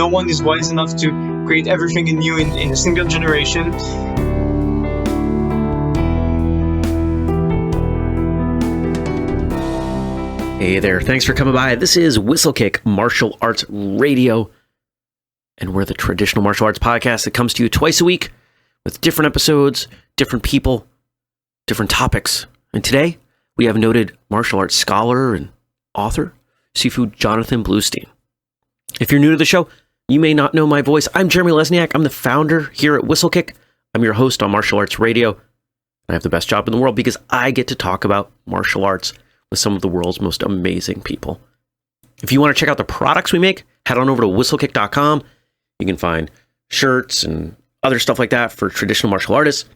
no one is wise enough to create everything new in a single generation. Hey there, thanks for coming by. This is Whistlekick Martial Arts Radio, and we're the traditional martial arts podcast that comes to you twice a week with different episodes, different people, different topics. And today, we have noted martial arts scholar and author, Shifu Jonathan Bluestein. If you're new to the show, you may not know my voice. I'm Jeremy Lesniak. I'm the founder here at Whistlekick. I'm your host on Martial Arts Radio. I have the best job in the world because I get to talk about martial arts with some of the world's most amazing people. If you want to check out the products we make, head on over to whistlekick.com. You can find shirts and other stuff like that for traditional martial artists,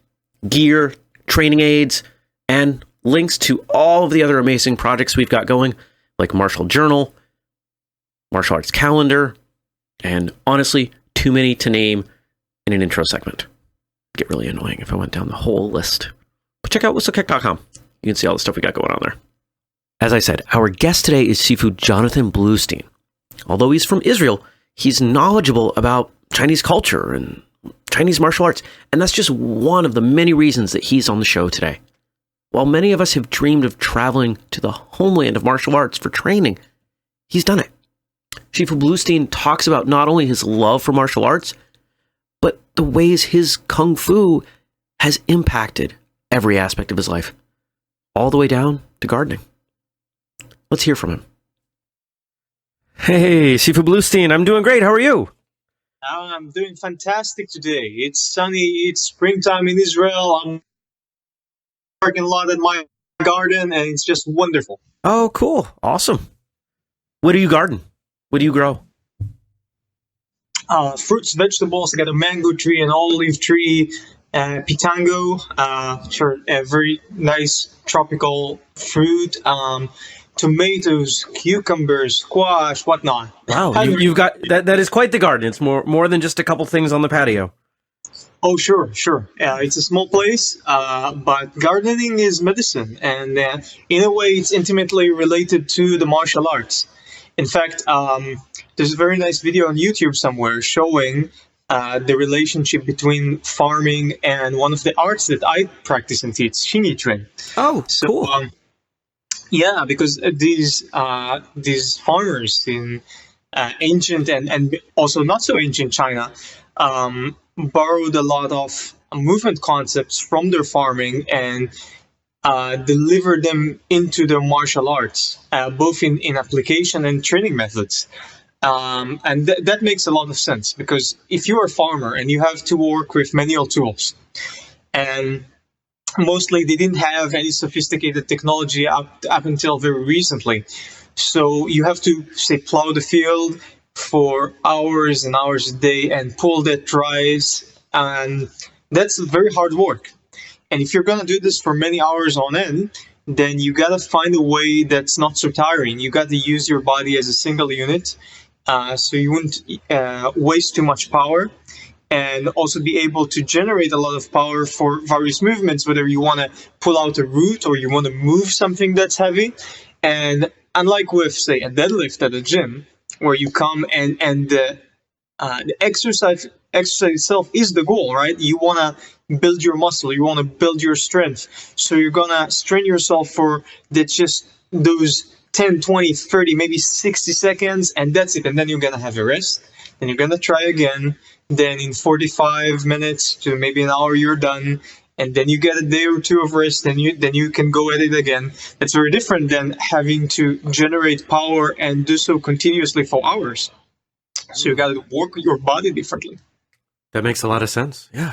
gear, training aids, and links to all of the other amazing projects we've got going, like Martial Journal, Martial Arts Calendar, and honestly, too many to name in an intro segment. It'd get really annoying if I went down the whole list. But check out whistlekick.com. You can see all the stuff we got going on there. As I said, our guest today is Shifu Jonathan Bluestein. Although he's from Israel, he's knowledgeable about Chinese culture and Chinese martial arts, and that's just one of the many reasons that he's on the show today. While many of us have dreamed of traveling to the homeland of martial arts for training, he's done it. Shifu Bluestein talks about not only his love for martial arts, but the ways his kung fu has impacted every aspect of his life, all the way down to gardening. Let's hear from him. Hey, Shifu Bluestein, I'm doing great. How are you? I'm doing fantastic today. It's sunny, it's springtime in Israel. I'm working a lot at my garden, and it's just wonderful. Oh, cool. Awesome. What do you garden? What do you grow? Fruits, vegetables. I got a mango tree, an olive tree, pitango, a very nice tropical fruit. Tomatoes, cucumbers, squash, whatnot. Wow, you've got that is quite the garden. It's more than just a couple things on the patio. Oh, sure. It's a small place, but gardening is medicine, and in a way, it's intimately related to the martial arts. In fact, there's a very nice video on YouTube somewhere showing the relationship between farming and one of the arts that I practice and teach, Shinyi Train. Oh, so, cool. Yeah, because these farmers in ancient and also not so ancient China borrowed a lot of movement concepts from their farming and delivered them into their martial arts, both in application and training methods. And that makes a lot of sense, because if you're a farmer and you have to work with manual tools, and mostly they didn't have any sophisticated technology up until very recently. So you have to, say, plow the field for hours and hours a day and pull that rice. And that's very hard work. And if you're going to do this for many hours on end, then you got to find a way that's not so tiring. You got to use your body as a single unit, so you wouldn't waste too much power, and also be able to generate a lot of power for various movements, whether you want to pull out a root or you want to move something that's heavy. And unlike with, say, a deadlift at a gym, where you come and the exercise itself is the goal, right? You want to build your muscle, you want to build your strength. So you're going to strain yourself for just those 10, 20, 30, maybe 60 seconds, and that's it. And then you're going to have a rest. Then you're going to try again. Then in 45 minutes to maybe an hour, you're done. And then you get a day or two of rest, and then you can go at it again. That's very different than having to generate power and do so continuously for hours. So you got to work your body differently. That makes a lot of sense. Yeah.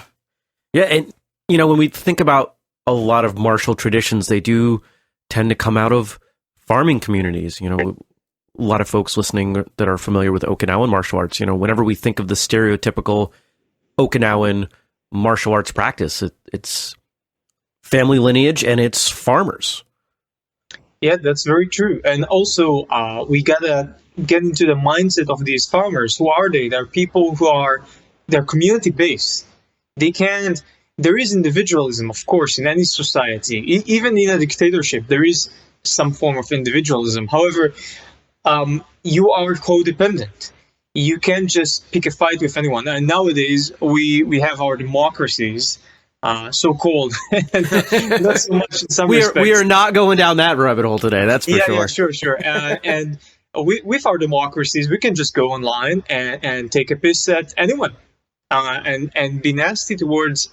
And, when we think about a lot of martial traditions, they do tend to come out of farming communities. A lot of folks listening that are familiar with Okinawan martial arts, whenever we think of the stereotypical Okinawan martial arts practice, it's family lineage and it's farmers. Yeah, that's very true. And also, we gotta get into the mindset of these farmers. Who are they? They're people they're community-based. There is individualism, of course, in any society. Even in a dictatorship, there is some form of individualism. However, you are codependent. you can't just pick a fight with anyone. And nowadays, we have our democracies, so-called, and not so much in some respects. We are not going down that rabbit hole today, that's for sure. Yeah, sure. And with our democracies, we can just go online and take a piss at anyone, and be nasty towards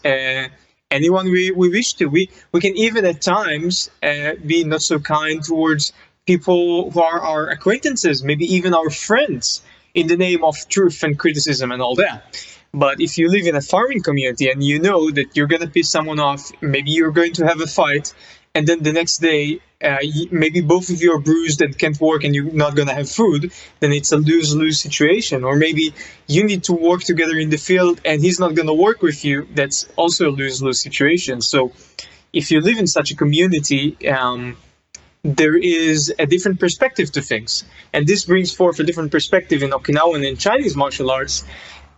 anyone we wish to. We can even at times be not so kind towards people who are our acquaintances, maybe even our friends, in the name of truth and criticism and all that. But if you live in a farming community and you know that you're going to piss someone off, maybe you're going to have a fight, and then the next day, maybe both of you are bruised and can't work and you're not going to have food, then it's a lose-lose situation. Or maybe you need to work together in the field and he's not going to work with you. That's also a lose-lose situation. So if you live in such a community, there is a different perspective to things. And this brings forth a different perspective in Okinawan and Chinese martial arts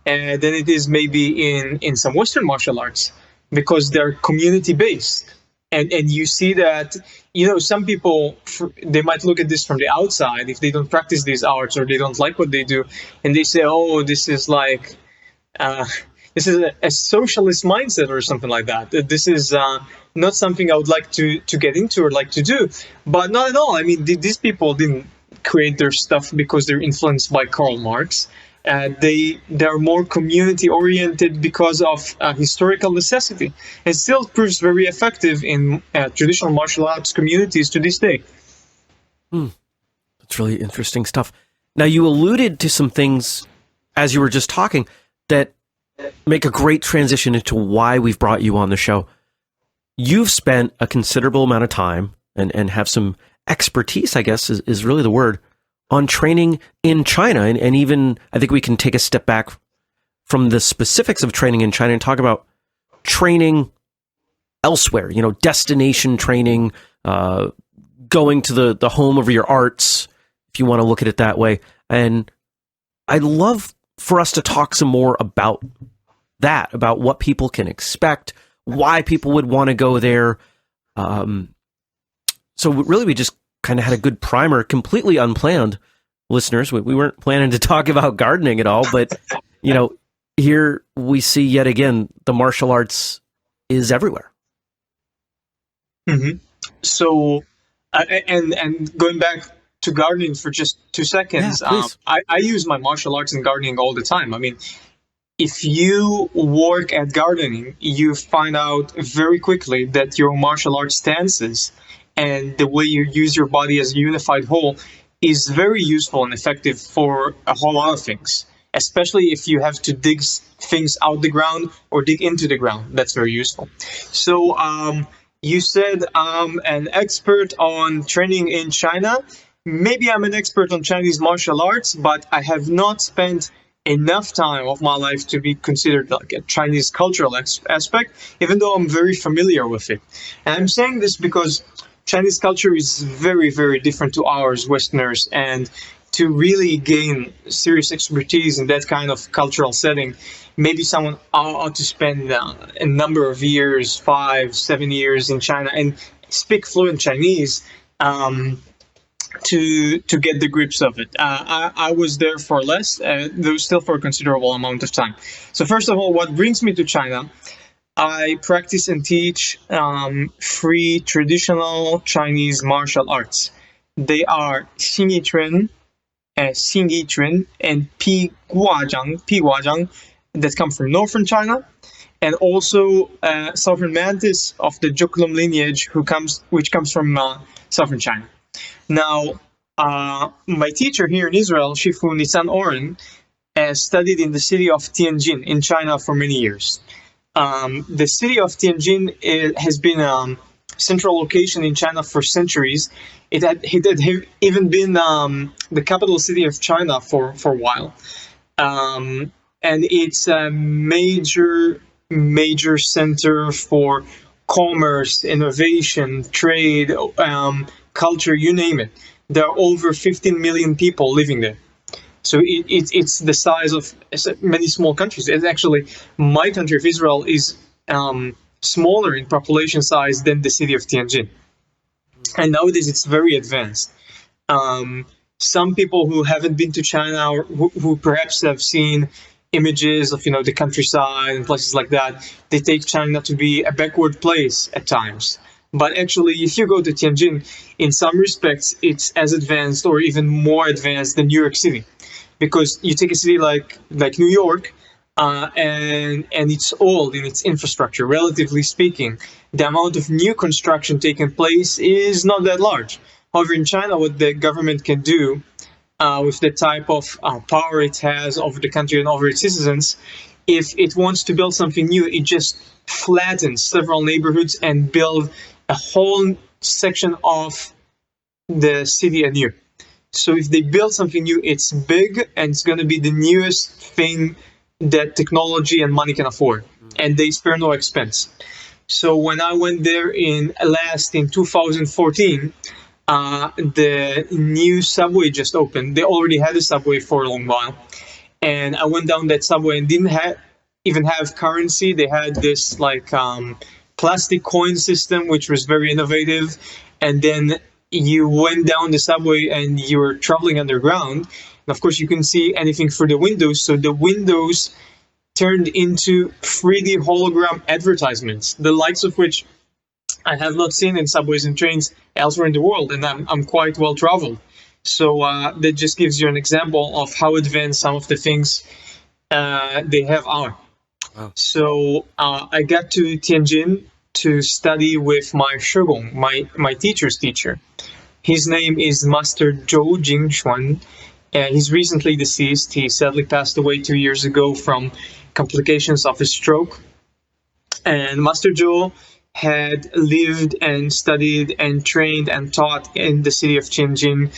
than it is maybe in some Western martial arts, because they're community-based. And you see that, some people, they might look at this from the outside if they don't practice these arts or they don't like what they do. And they say, oh, this is like, this is a socialist mindset or something like that. This is not something I would like to get into or like to do. But not at all. I mean, these people didn't create their stuff because they're influenced by Karl Marx. They're more community oriented because of historical necessity, and still proves very effective in traditional martial arts communities to this day. That's really interesting stuff. Now, you alluded to some things as you were just talking that make a great transition into why we've brought you on the show. You've spent a considerable amount of time and have some expertise, I guess is really the word, on training in China. And even, I think we can take a step back from the specifics of training in China and talk about training elsewhere, destination training, going to the home of your arts, if you want to look at it that way. And I'd love for us to talk some more about that, about what people can expect, why people would want to go there. So really, we just kind of had a good primer, completely unplanned, listeners. We weren't planning to talk about gardening at all, but, here we see yet again, the martial arts is everywhere. Mm-hmm. So, and going back to gardening for just 2 seconds, I use my martial arts in gardening all the time. I mean, if you work at gardening, you find out very quickly that your martial arts stances and the way you use your body as a unified whole is very useful and effective for a whole lot of things, especially if you have to dig things out the ground or dig into the ground. That's very useful. So you said I'm an expert on training in China. Maybe I'm an expert on Chinese martial arts, but I have not spent enough time of my life to be considered like a Chinese cultural aspect, even though I'm very familiar with it. And I'm saying this because Chinese culture is very, very different to ours, Westerners, and to really gain serious expertise in that kind of cultural setting, maybe someone ought to spend a number of years, 5-7 years in China and speak fluent Chinese to get the grips of it. I was there for less, though still for a considerable amount of time. So first of all, what brings me to China? I practice and teach 3 traditional Chinese martial arts. They are Xingyi Chuan, and Pi Guazhang, that come from northern China, and also Southern Mantis of the Jokulum lineage, which comes from southern China. Now, my teacher here in Israel, Shifu Nisan Oren, studied in the city of Tianjin in China for many years. The city of Tianjin has been a central location in China for centuries. It had even been the capital city of China for a while. And it's a major center for commerce, innovation, trade, culture, you name it. There are over 15 million people living there. So it's the size of many small countries. It's actually, my country of Israel is smaller in population size than the city of Tianjin. And nowadays it's very advanced. some people who haven't been to China, or who perhaps have seen images of the countryside and places like that, they take China to be a backward place at times. But actually, if you go to Tianjin, in some respects, it's as advanced or even more advanced than New York City, because you take a city like New York, and it's old in its infrastructure. Relatively speaking, the amount of new construction taking place is not that large. However, in China, what the government can do with the type of power it has over the country and over its citizens, if it wants to build something new, it just flattens several neighborhoods and build a whole section of the city anew. So if they build something new, it's big and it's going to be the newest thing that technology and money can afford, and they spare no expense. So when I went there in 2014, the new subway just opened. They already had a subway for a long while, and I went down that subway and didn't even have currency. They had this plastic coin system, which was very innovative. And then you went down the subway and you were traveling underground. And of course, you couldn't see anything through the windows. So the windows turned into 3D hologram advertisements, the likes of which I have not seen in subways and trains elsewhere in the world. And I'm quite well traveled. So that just gives you an example of how advanced some of the things they have are. Wow. So I got to Tianjin to study with my shogun, my teacher's teacher. His name is Master Zhou Jingxuan, and he's recently deceased. He sadly passed away 2 years ago from complications of a stroke. And Master Zhou had lived and studied and trained and taught in the city of Tianjin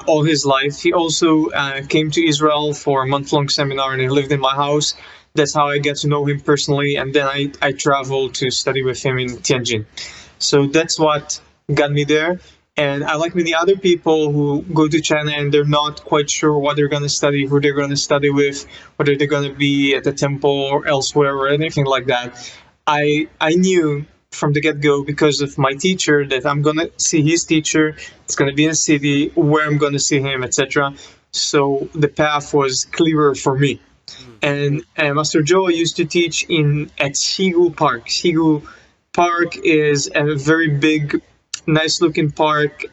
all his life. He also came to Israel for a month-long seminar, and he lived in my house. That's how I get to know him personally, and then I traveled to study with him in Tianjin. So that's what got me there. And I, like many other people who go to China and they're not quite sure what they're going to study, who they're going to study with, whether they're going to be at the temple or elsewhere or anything like that, I knew from the get-go, because of my teacher, that I'm going to see his teacher. It's going to be in a city where I'm going to see him, etc. So the path was clearer for me. And Master Zhou used to teach at Shifu Park. Shifu Park is a very big, nice-looking park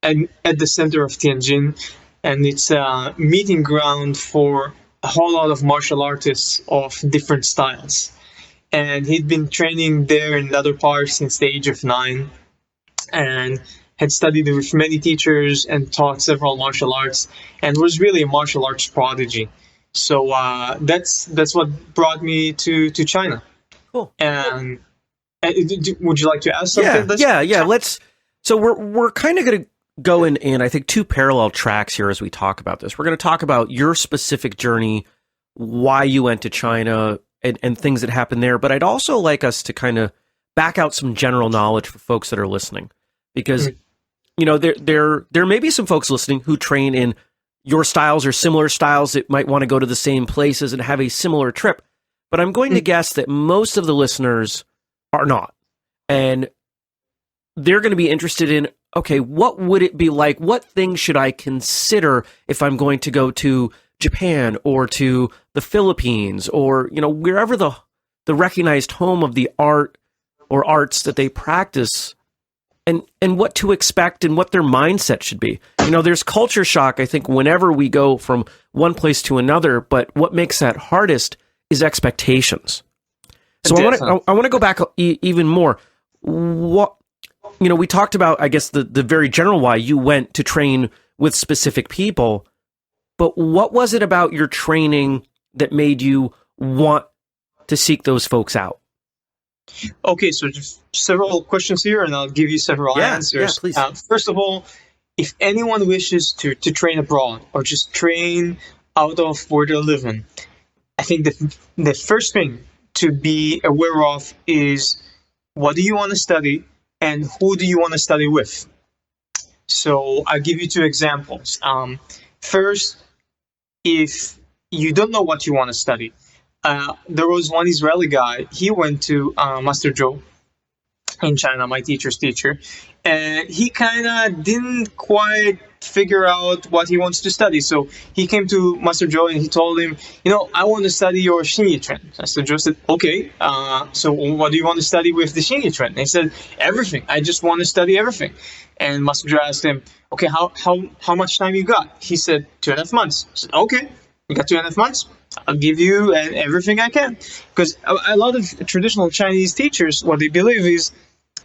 and at the center of Tianjin, and it's a meeting ground for a whole lot of martial artists of different styles. And he'd been training there in other parks since the age of 9, and had studied with many teachers and taught several martial arts, and was really a martial arts prodigy. So that's what brought me to China. Cool. And would you like to ask something? Yeah. So we're kind of going to go in I think two parallel tracks here as we talk about this. We're going to talk about your specific journey, why you went to China, and things that happened there. But I'd also like us to kind of back out some general knowledge for folks that are listening, because there may be some folks listening who train in your styles or similar styles that might want to go to the same places and have a similar trip. But I'm going to guess that most of the listeners are not. And they're going to be interested in, okay, what would it be like? What things should I consider if I'm going to go to Japan or to the Philippines or, wherever the recognized home of the art or arts that they practice, and what to expect and what their mindset should be. There's culture shock, I think, whenever we go from one place to another, but what makes that hardest is expectations. So I want to go back even more. What, we talked about, I guess, the very general why you went to train with specific people, but what was it about your training that made you want to seek those folks out? Okay, so just several questions here, and I'll give you several answers. Yeah, please. First of all, if anyone wishes to train abroad or just train out of where they're living, I think the first thing to be aware of is, what do you want to study and who do you want to study with? So I'll give you two examples. First, if you don't know what you want to study, there was one Israeli guy. He went to Master Zhou in China, my teacher's teacher, and he kind of didn't quite figure out what he wants to study. So he came to Master Joe and he told him, I want to study your Xingyi trend. Master Joe said, okay, so what do you want to study with the Xingyi trend? And he said, everything. I just want to study everything. And Master Joe asked him, okay, how much time you got? He said, 2.5 months. I said, okay, you got 2.5 months? I'll give you everything I can. Because a lot of traditional Chinese teachers, what they believe is,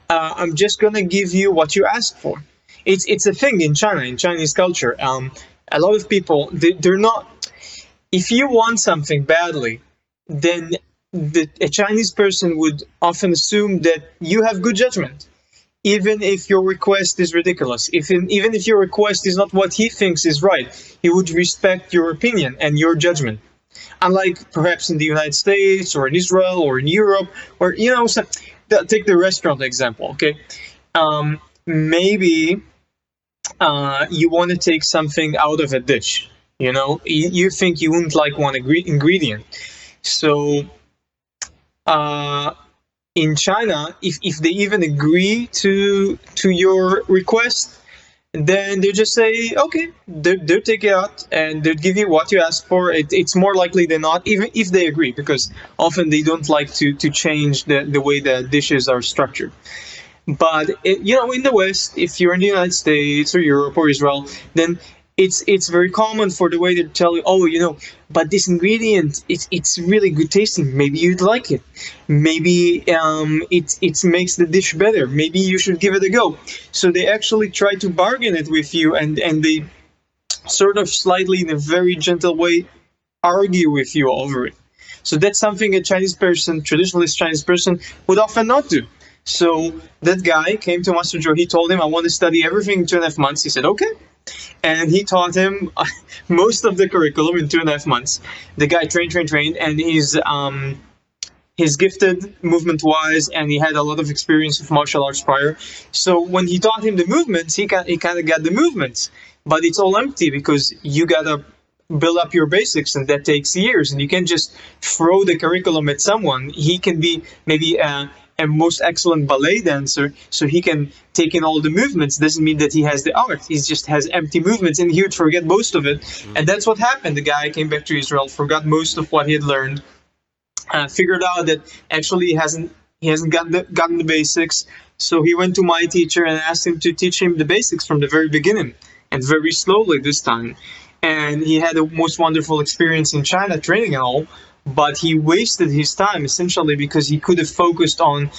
I'm just going to give you what you ask for. It's a thing in China, in Chinese culture. A lot of people, they're not... If you want something badly, then a Chinese person would often assume that you have good judgment, even if your request is ridiculous. Even if your request is not what he thinks is right, he would respect your opinion and your judgment. Unlike perhaps in the United States or in Israel or in Europe, or, take the restaurant example, okay? Maybe you want to take something out of a dish, you think you wouldn't like one ingredient. So in China, if they even agree to your request, then they just say, okay, they'll take it out and they'll give you what you ask for. It's more likely than not, even if they agree, because often they don't like to change the way the dishes are structured. But, in the West, if you're in the United States or Europe or Israel, then it's very common for the way to tell you, but this ingredient, it's really good tasting. Maybe you'd like it. Maybe it makes the dish better. Maybe you should give it a go. So they actually try to bargain it with you, and they sort of slightly, in a very gentle way, argue with you over it. So that's something a traditionalist Chinese person, would often not do. So that guy came to Master Joe. He told him, I want to study everything in 2.5 months. He said, okay. And he taught him most of the curriculum in 2.5 months. The guy trained, and he's gifted movement-wise, and he had a lot of experience with martial arts prior. So when he taught him the movements, he kind of got the movements. But it's all empty because you got to build up your basics, and that takes years. And you can't just throw the curriculum at someone. He can be maybe a most excellent ballet dancer, so he can take in all the movements. Doesn't mean that he has the art. He just has empty movements, and he would forget most of it. And that's what happened. The guy came back to Israel, forgot most of what he had learned, figured out that actually he hasn't gotten the basics. So he went to my teacher and asked him to teach him the basics from the very beginning, and very slowly this time. And he had the most wonderful experience in China, training and all. But he wasted his time essentially because he could have focused on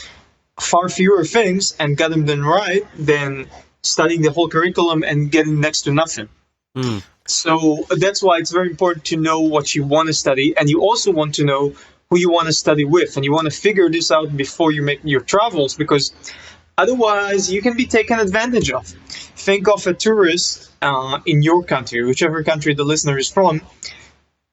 far fewer things and got them done right than studying the whole curriculum and getting next to nothing. So that's why it's very important to know what you want to study, and you also want to know who you want to study with, and you want to figure this out before you make your travels, because otherwise you can be taken advantage of. Think of a tourist in your country, whichever country the listener is from.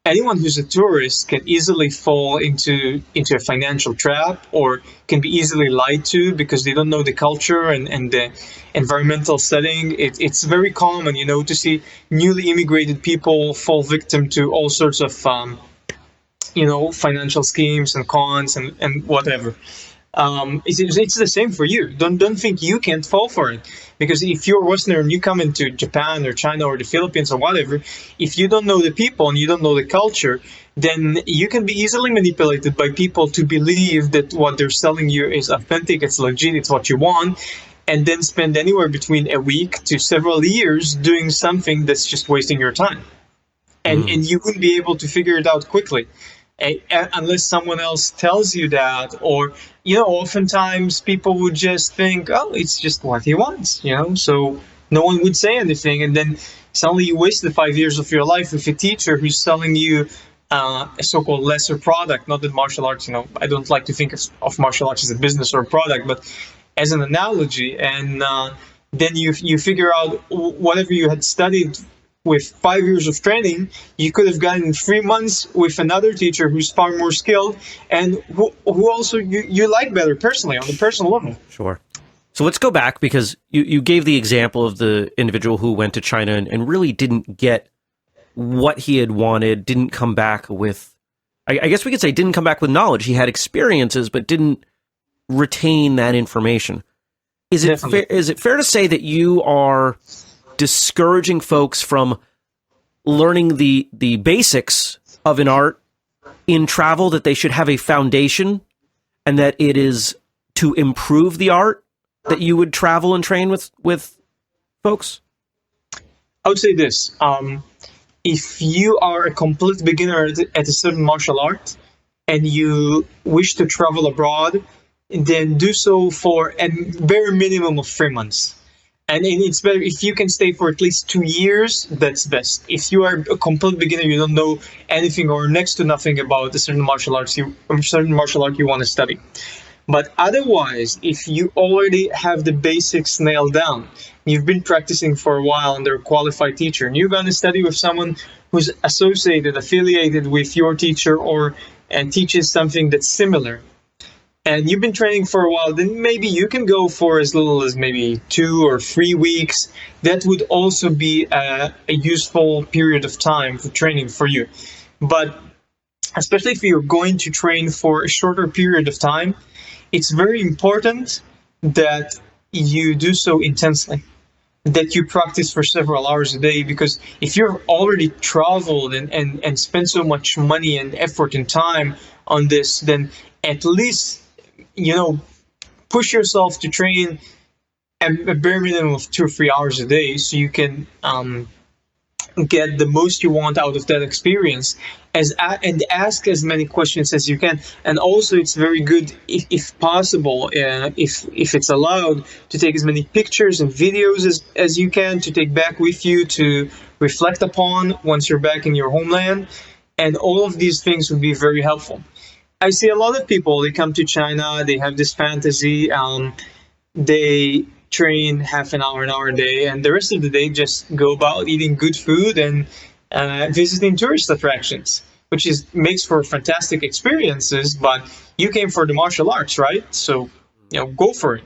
Anyone who's a tourist can easily fall into a financial trap, or can be easily lied to because they don't know the culture and the environmental setting. It's very common, to see newly immigrated people fall victim to all sorts of, financial schemes and cons and whatever. It's the same for you. Don't think you can't fall for it, because if you're a Westerner and you come into Japan or China or the Philippines or whatever, if you don't know the people and you don't know the culture, then you can be easily manipulated by people to believe that what they're selling you is authentic, it's legit, it's what you want, and then spend anywhere between a week to several years doing something that's just wasting your time. And you wouldn't be able to figure it out quickly. Unless someone else tells you that, or oftentimes people would just think, oh, it's just what he wants, so no one would say anything, and then suddenly you wasted 5 years of your life with a teacher who's selling you a so-called lesser product. Not that martial arts, I don't like to think of martial arts as a business or a product, but as an analogy. And then you figure out whatever you had studied with 5 years of training, you could have gotten in 3 months with another teacher who's far more skilled and who also you like better personally, on the personal level. Sure. So let's go back, because you gave the example of the individual who went to China and really didn't get what he had wanted, didn't come back with, I guess we could say didn't come back with knowledge. He had experiences, but didn't retain that information. Is it fair to say that you are discouraging folks from learning the basics of an art in travel, that they should have a foundation, and that it is to improve the art that you would travel and train with folks? I would say this. If you are a complete beginner at a certain martial art and you wish to travel abroad, then do so for a very minimum of 3 months. And it's better if you can stay for at least 2 years, that's best. If you are a complete beginner, you don't know anything or next to nothing about a certain martial art you want to study. But otherwise, if you already have the basics nailed down, you've been practicing for a while under a qualified teacher, and you're going to study with someone who's affiliated with your teacher and teaches something that's similar, and you've been training for a while, then maybe you can go for as little as maybe 2 or 3 weeks. That would also be a useful period of time for training for you. But especially if you're going to train for a shorter period of time, it's very important that you do so intensely, that you practice for several hours a day, because if you've already traveled and spent so much money and effort and time on this, then at least, push yourself to train a bare minimum of 2 or 3 hours a day, so you can get the most you want out of that experience, and ask as many questions as you can. And also, it's very good, if possible, if it's allowed, to take as many pictures and videos as you can to take back with you to reflect upon once you're back in your homeland. And all of these things would be very helpful. I see a lot of people, they come to China, they have this fantasy, they train half an hour a day, and the rest of the day just go about eating good food and visiting tourist attractions, which makes for fantastic experiences. But you came for the martial arts, right? So, go for it.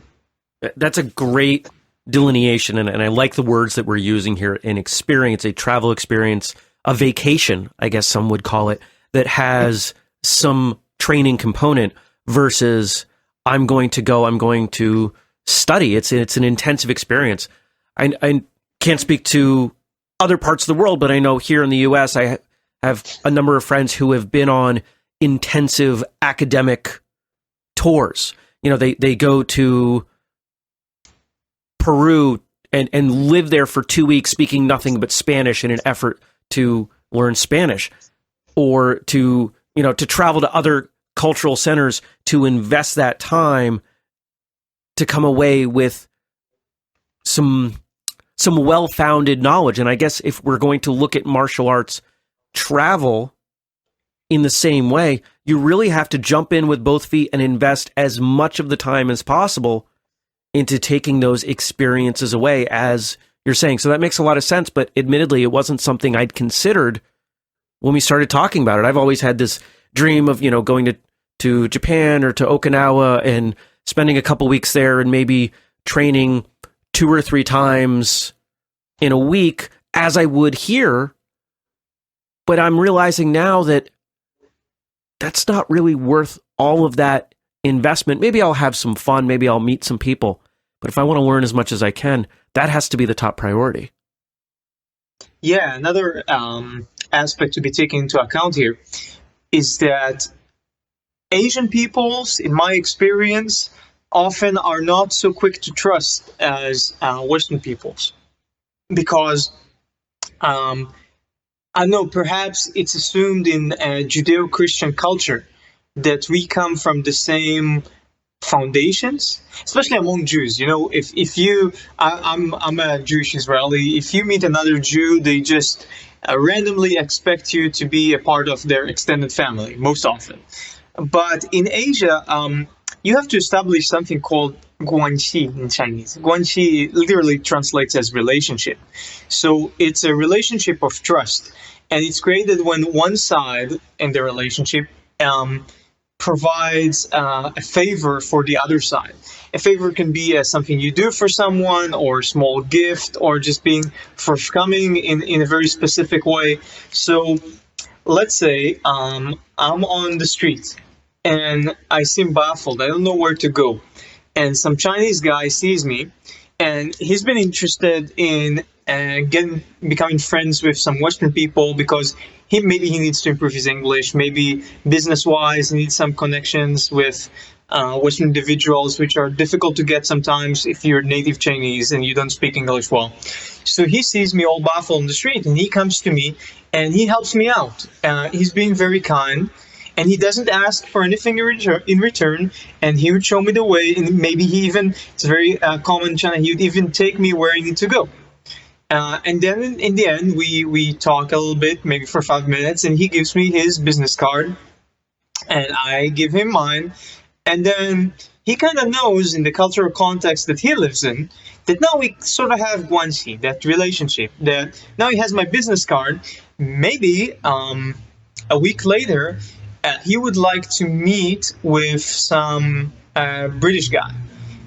That's a great delineation, and I like the words that we're using here: an experience, a travel experience, a vacation, I guess some would call it, that has some training component versus I'm going to study. It's an intensive experience. I can't speak to other parts of the world, but I know here in the US, I have a number of friends who have been on intensive academic tours. They go to Peru and live there for 2 weeks speaking nothing but Spanish in an effort to learn Spanish, or to travel to other cultural centers, to invest that time to come away with some well-founded knowledge. And I guess if we're going to look at martial arts travel in the same way, you really have to jump in with both feet and invest as much of the time as possible into taking those experiences away, as you're saying. So that makes a lot of sense, but admittedly, it wasn't something I'd considered when we started talking about it. I've always had this dream of, going to Japan or to Okinawa and spending a couple weeks there and maybe training 2 or 3 times in a week as I would here. But I'm realizing now that that's not really worth all of that investment. Maybe I'll have some fun. Maybe I'll meet some people. But if I want to learn as much as I can, that has to be the top priority. Yeah, another aspect to be taken into account here is that Asian peoples, in my experience, often are not so quick to trust as Western peoples, because I know perhaps it's assumed in Judeo-Christian culture that we come from the same foundations, especially among Jews. I'm a Jewish Israeli. If you meet another Jew, they just randomly expect you to be a part of their extended family, most often. But in Asia, you have to establish something called guanxi in Chinese. Guanxi literally translates as relationship. So it's a relationship of trust. And it's created when one side in the relationship provides a favor for the other side. A favor can be something you do for someone, or a small gift, or just being forthcoming in a very specific way. So let's say I'm on the street and I seem baffled. I don't know where to go. And some Chinese guy sees me, and he's been interested in and becoming friends with some Western people because maybe he needs to improve his English. Maybe business-wise, he needs some connections with Western individuals, which are difficult to get sometimes if you're native Chinese and you don't speak English well. So he sees me all baffled on the street, and he comes to me and he helps me out. He's being very kind, and he doesn't ask for anything in return. And he would show me the way, and maybe it's very common in China, he would even take me where I need to go. And then in the end, we talk a little bit, maybe for 5 minutes, and he gives me his business card, and I give him mine. And then he kind of knows in the cultural context that he lives in that now we sort of have guanxi, that relationship, that now he has my business card. Maybe a week later, he would like to meet with some British guy.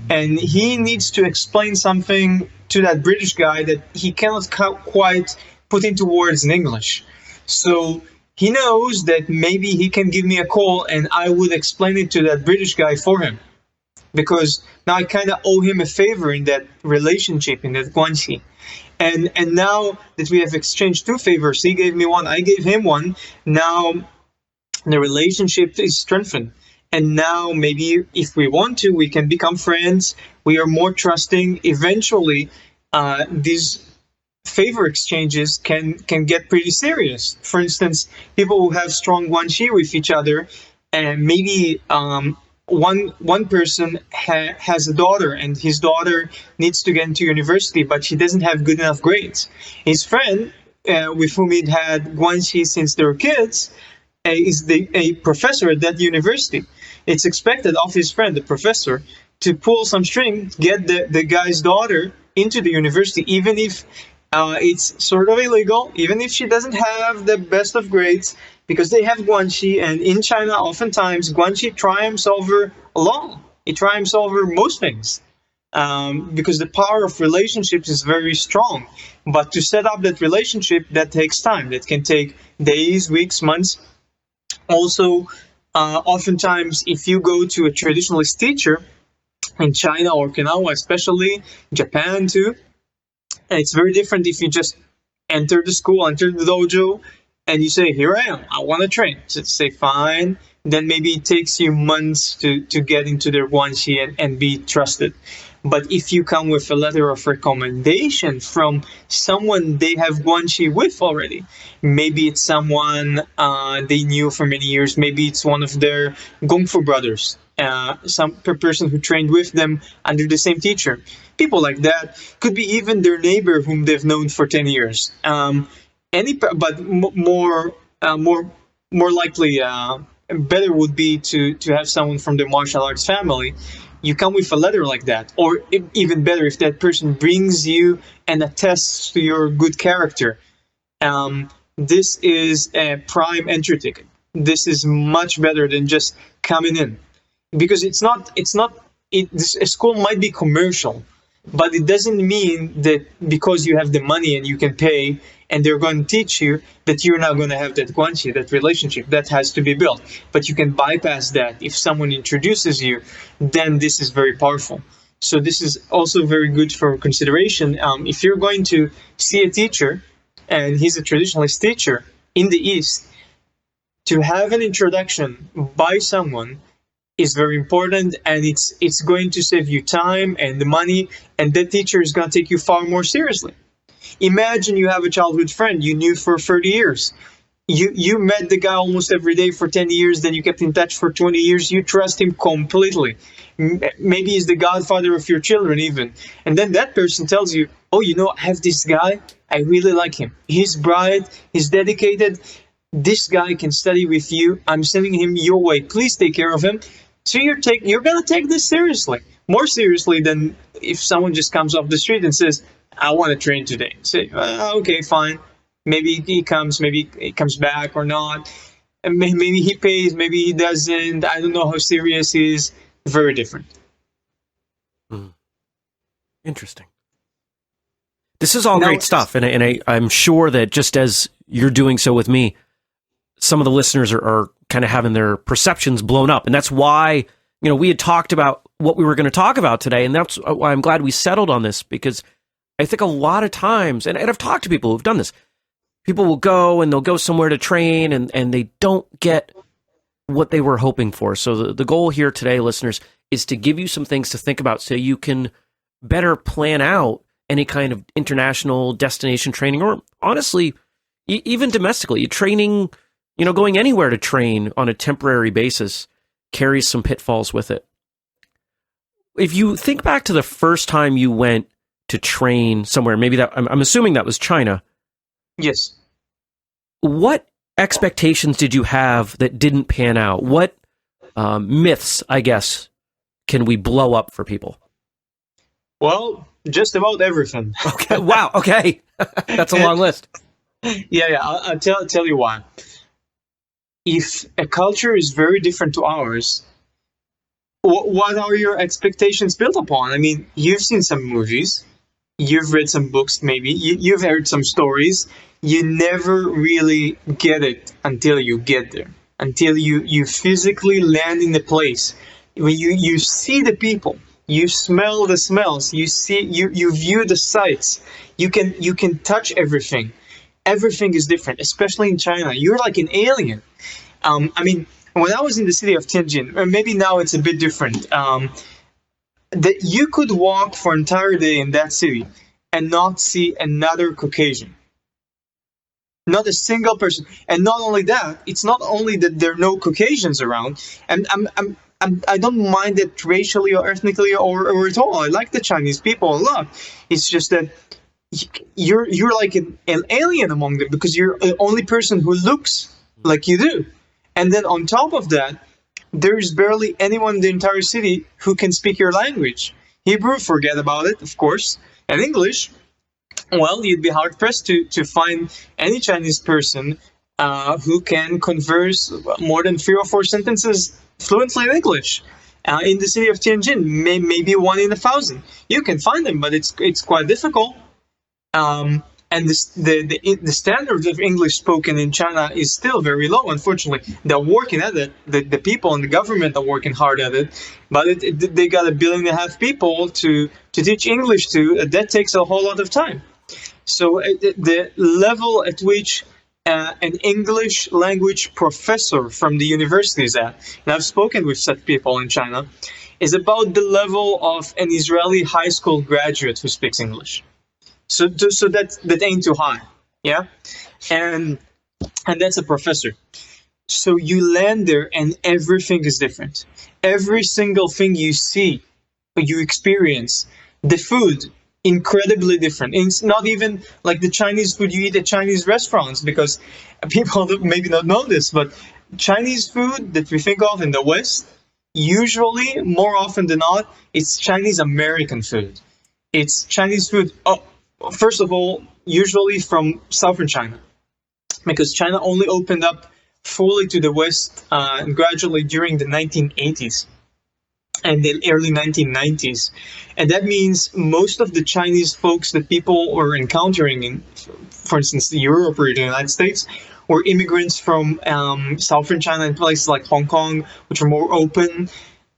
And he needs to explain something to that British guy that he cannot quite put into words in English. So he knows that maybe he can give me a call and I would explain it to that British guy for him. Because now I kind of owe him a favor in that relationship, in that guanxi. And now that we have exchanged 2 favors, he gave me one, I gave him one, now the relationship is strengthened. And now maybe if we want to, we can become friends. We are more trusting. Eventually, these favor exchanges can get pretty serious. For instance, people who have strong guanxi with each other, and maybe one person has a daughter, and his daughter needs to get into university, but she doesn't have good enough grades. His friend, with whom he'd had guanxi since they were kids, is a professor at that university. It's expected of his friend, the professor, to pull some string, get the guy's daughter into the university, even if it's sort of illegal, even if she doesn't have the best of grades, because they have guanxi, and in China, oftentimes, guanxi triumphs over law. It triumphs over most things, because the power of relationships is very strong. But to set up that relationship, that takes time. That can take days, weeks, months. Also, oftentimes, if you go to a traditionalist teacher in China or Okinawa, especially Japan too, it's very different if you just enter the school, enter the dojo, and you say, here I am, I want to train. So say, fine. Then maybe it takes you months to get into their guanxi and be trusted. But if you come with a letter of recommendation from someone they have guanxi with already, maybe it's someone they knew for many years, maybe it's one of their Gongfu brothers, some person who trained with them under the same teacher. People like that, could be even their neighbor whom they've known for 10 years. But more likely, better would be to have someone from the martial arts family. You come with a letter like that, or even better, if that person brings you and attests to your good character. This is a prime entry ticket. This is much better than just coming in, because a school might be commercial, but it doesn't mean that because you have the money and you can pay and they're going to teach you that you're not going to have that guanxi, that relationship. That has to be built. But you can bypass that. If someone introduces you, then this is very powerful. So this is also very good for consideration. If you're going to see a teacher, and he's a traditionalist teacher in the East, to have an introduction by someone is very important, and it's going to save you time and the money, and that teacher is going to take you far more seriously. Imagine you have a childhood friend you knew for 30 years. You met the guy almost every day for 10 years, then you kept in touch for 20 years. You trust him completely. Maybe he's the godfather of your children even. And then that person tells you, oh, I have this guy. I really like him. He's bright. He's dedicated. This guy can study with you. I'm sending him your way. Please take care of him. So you're going to take this seriously. More seriously than if someone just comes off the street and says, I want to train today. Say, okay, fine. Maybe he comes back or not. And maybe he pays, maybe he doesn't. I don't know how serious he is. Very different. Interesting. This is all great stuff. And I'm sure that just as you're doing so with me, some of the listeners are kind of having their perceptions blown up. And that's why, we had talked about what we were going to talk about today. And that's why I'm glad we settled on this, because I think a lot of times, and I've talked to people who've done this, people will go and they'll go somewhere to train and they don't get what they were hoping for. So the goal here today, listeners, is to give you some things to think about so you can better plan out any kind of international destination training, or honestly, even domestically. Training, going anywhere to train on a temporary basis carries some pitfalls with it. If you think back to the first time you went to train somewhere, maybe that, I'm assuming that was China. Yes. What expectations did you have that didn't pan out? What myths, I guess, can we blow up for people? Well, just about everything. Okay. Wow. Okay. That's a long list. Yeah. I'll tell you why. If a culture is very different to ours, what are your expectations built upon? I mean, you've seen some movies, you've read some books, maybe, you've heard some stories. You never really get it until you get there, until you physically land in the place. When you see the people, you smell the smells, you view the sights, you can touch everything. Everything is different, especially in China. You're like an alien. I mean, when I was in the city of Tianjin, or maybe now it's a bit different, that you could walk for an entire day in that city and not see another Caucasian. Not a single person. And not only that, it's not only that there are no Caucasians around, and I don't mind it racially or ethnically or at all. I like the Chinese people a lot. It's just that you're like an alien among them because you're the only person who looks like you do. And then on top of that, there's barely anyone in the entire city who can speak your language. Hebrew, forget about it, of course. And English, well, you'd be hard-pressed to find any Chinese person who can converse more than 3 or 4 sentences fluently in English. In the city of Tianjin, maybe 1 in 1,000. You can find them, but it's quite difficult. And the standard of English spoken in China is still very low, unfortunately. They're working at it. The people in the government are working hard at it. But they got 1.5 billion people to teach English to. That takes a whole lot of time. So the level at which an English language professor from the university is at, and I've spoken with such people in China, is about the level of an Israeli high school graduate who speaks English. So that ain't too high, yeah, and that's a professor. So you land there and everything is different. Every single thing you see, you experience, the food, incredibly different. And it's not even like the Chinese food you eat at Chinese restaurants, because people maybe not know this, but Chinese food that we think of in the West, usually, more often than not, it's Chinese American food. It's Chinese food. First of all, usually from southern China, because China only opened up fully to the West and gradually during the 1980s and the early 1990s. And that means most of the Chinese folks that people were encountering in, for instance, Europe or the United States, were immigrants from southern China and places like Hong Kong, which are more open,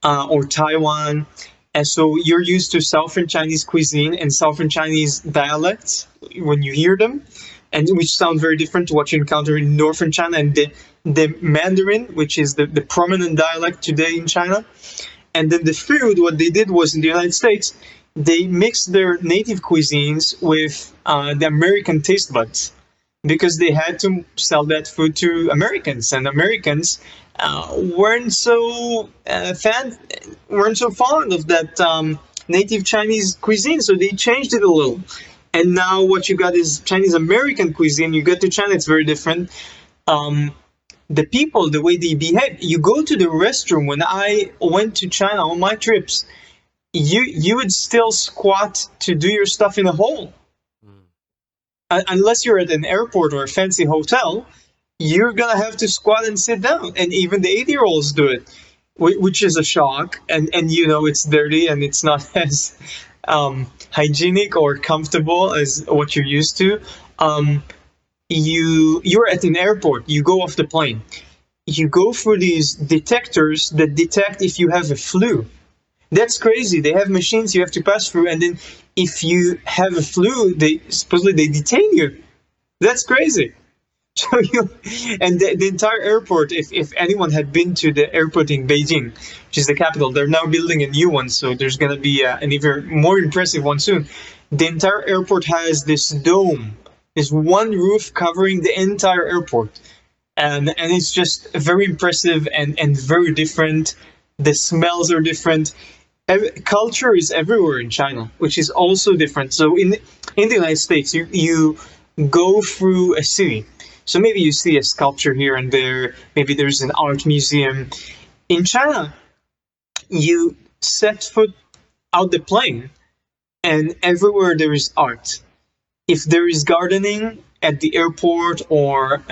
or Taiwan. And so you're used to Southern Chinese cuisine and Southern Chinese dialects when you hear them, and which sound very different to what you encounter in Northern China, and the Mandarin, which is the prominent dialect today in China. And then the food, what they did was in the United States, they mixed their native cuisines with the American taste buds, because they had to sell that food to Americans, and Americans weren't so fond of that native Chinese cuisine, so they changed it a little. And now what you got is Chinese American cuisine. You get to China, it's very different. The people, the way they behave. You go to the restroom. When I went to China on my trips, you would still squat to do your stuff in a hole. Unless you're at an airport or a fancy hotel, you're going to have to squat and sit down. And even the 80-year-olds do it, which is a shock. And it's dirty and it's not as hygienic or comfortable as what you're used to. You're at an airport, you go off the plane. You go through these detectors that detect if you have a flu. That's crazy. They have machines you have to pass through, and then if you have a flu, they supposedly they detain you. That's crazy. So and the entire airport, if anyone had been to the airport in Beijing, which is the capital, they're now building a new one, so there's going to be an even more impressive one soon. The entire airport has this dome, this one roof covering the entire airport. And it's just very impressive and very different. The smells are different. Culture is everywhere in China, which is also different. So in the United States, you go through a city. So maybe you see a sculpture here and there. Maybe there's an art museum. In China, you set foot out the plane, and everywhere there is art. If there is gardening at the airport or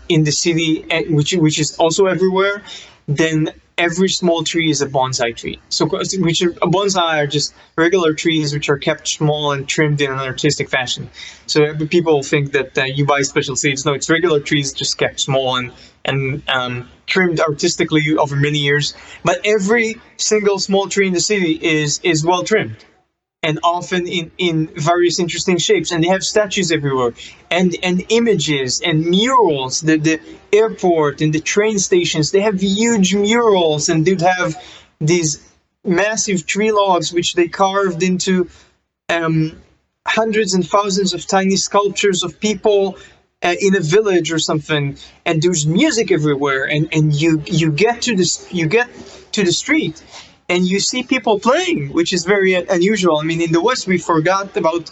in the city, which is also everywhere, then every small tree is a bonsai tree. So, bonsai are just regular trees which are kept small and trimmed in an artistic fashion. So people think that you buy special seeds. No, it's regular trees just kept small and trimmed artistically over many years. But every single small tree in the city is well trimmed, and often in various interesting shapes, and they have statues everywhere, and images and murals. The airport and the train stations, they have huge murals, and they'd have these massive tree logs which they carved into hundreds and thousands of tiny sculptures of people in a village or something. And there's music everywhere, and you get to the street, and you see people playing, which is very unusual. I mean, in the West, we forgot about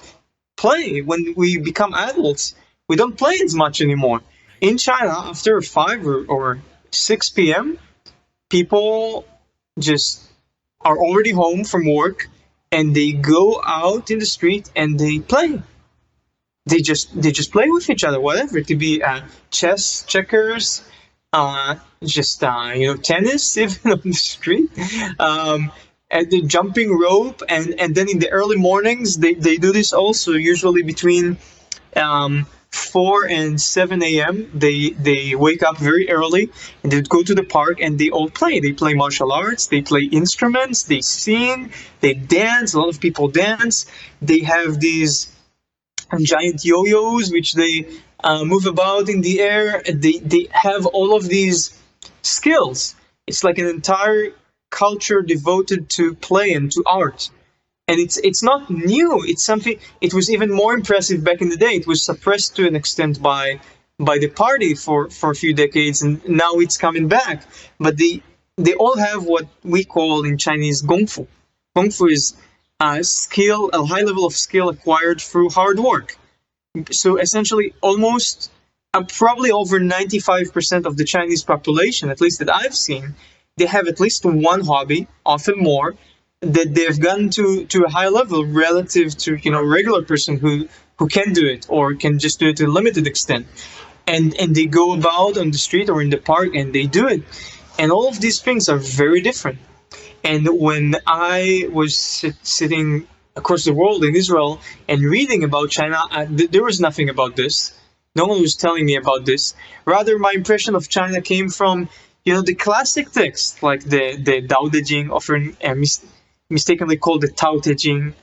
play. When we become adults, we don't play as much anymore. In China, after 5 or 6 p.m., people just are already home from work, and they go out in the street and they play. They just play with each other, whatever. It could be chess, checkers, tennis, even on the street, and the jumping rope, and then in the early mornings they do this also, usually between 4 and 7 a.m. They wake up very early, and they go to the park, and they all play. They play martial arts, they play instruments, they sing, they dance. A lot of people dance. They have these giant yo-yos which they move about in the air. They have all of these skills. It's like an entire culture devoted to play and to art. And it's not new. It's something. It was even more impressive back in the day. It was suppressed to an extent by the party for a few decades, and now it's coming back. But they all have what we call in Chinese gongfu. Gongfu is a high level of skill acquired through hard work. So essentially, almost probably over 95% of the Chinese population, at least that I've seen, they have at least one hobby, often more, that they've gotten to a high level relative to a regular person who can do it or can just do it to a limited extent. And they go about on the street or in the park and they do it. And all of these things are very different. And when I was sitting across the world in Israel and reading about China, there was nothing about this. No one was telling me about this. Rather, my impression of China came from, the classic texts, like the Tao Te Ching, often mistakenly called the Tao Te Ching,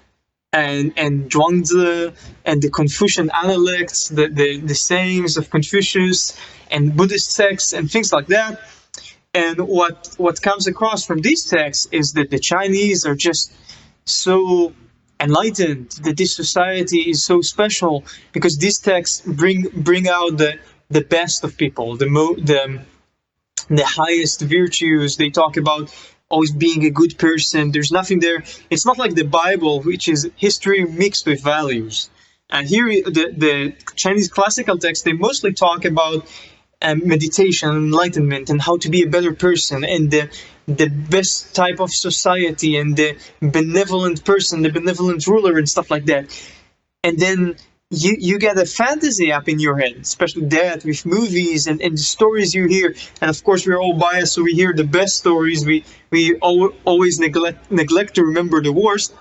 and Zhuangzi, and the Confucian Analects, the sayings of Confucius, and Buddhist texts, and things like that. And what comes across from these texts is that the Chinese are just so enlightened, that this society is so special because these texts bring out the best of people, the highest virtues. They talk about always being a good person. There's nothing there. It's not like the Bible, which is history mixed with values. And here, the Chinese classical texts, they mostly talk about meditation, enlightenment, and how to be a better person, and the best type of society, and the benevolent person, the benevolent ruler, and stuff like that. And then you get a fantasy up in your head, especially that with movies and the stories you hear. And of course, we're all biased, so we hear the best stories. We always neglect to remember the worst.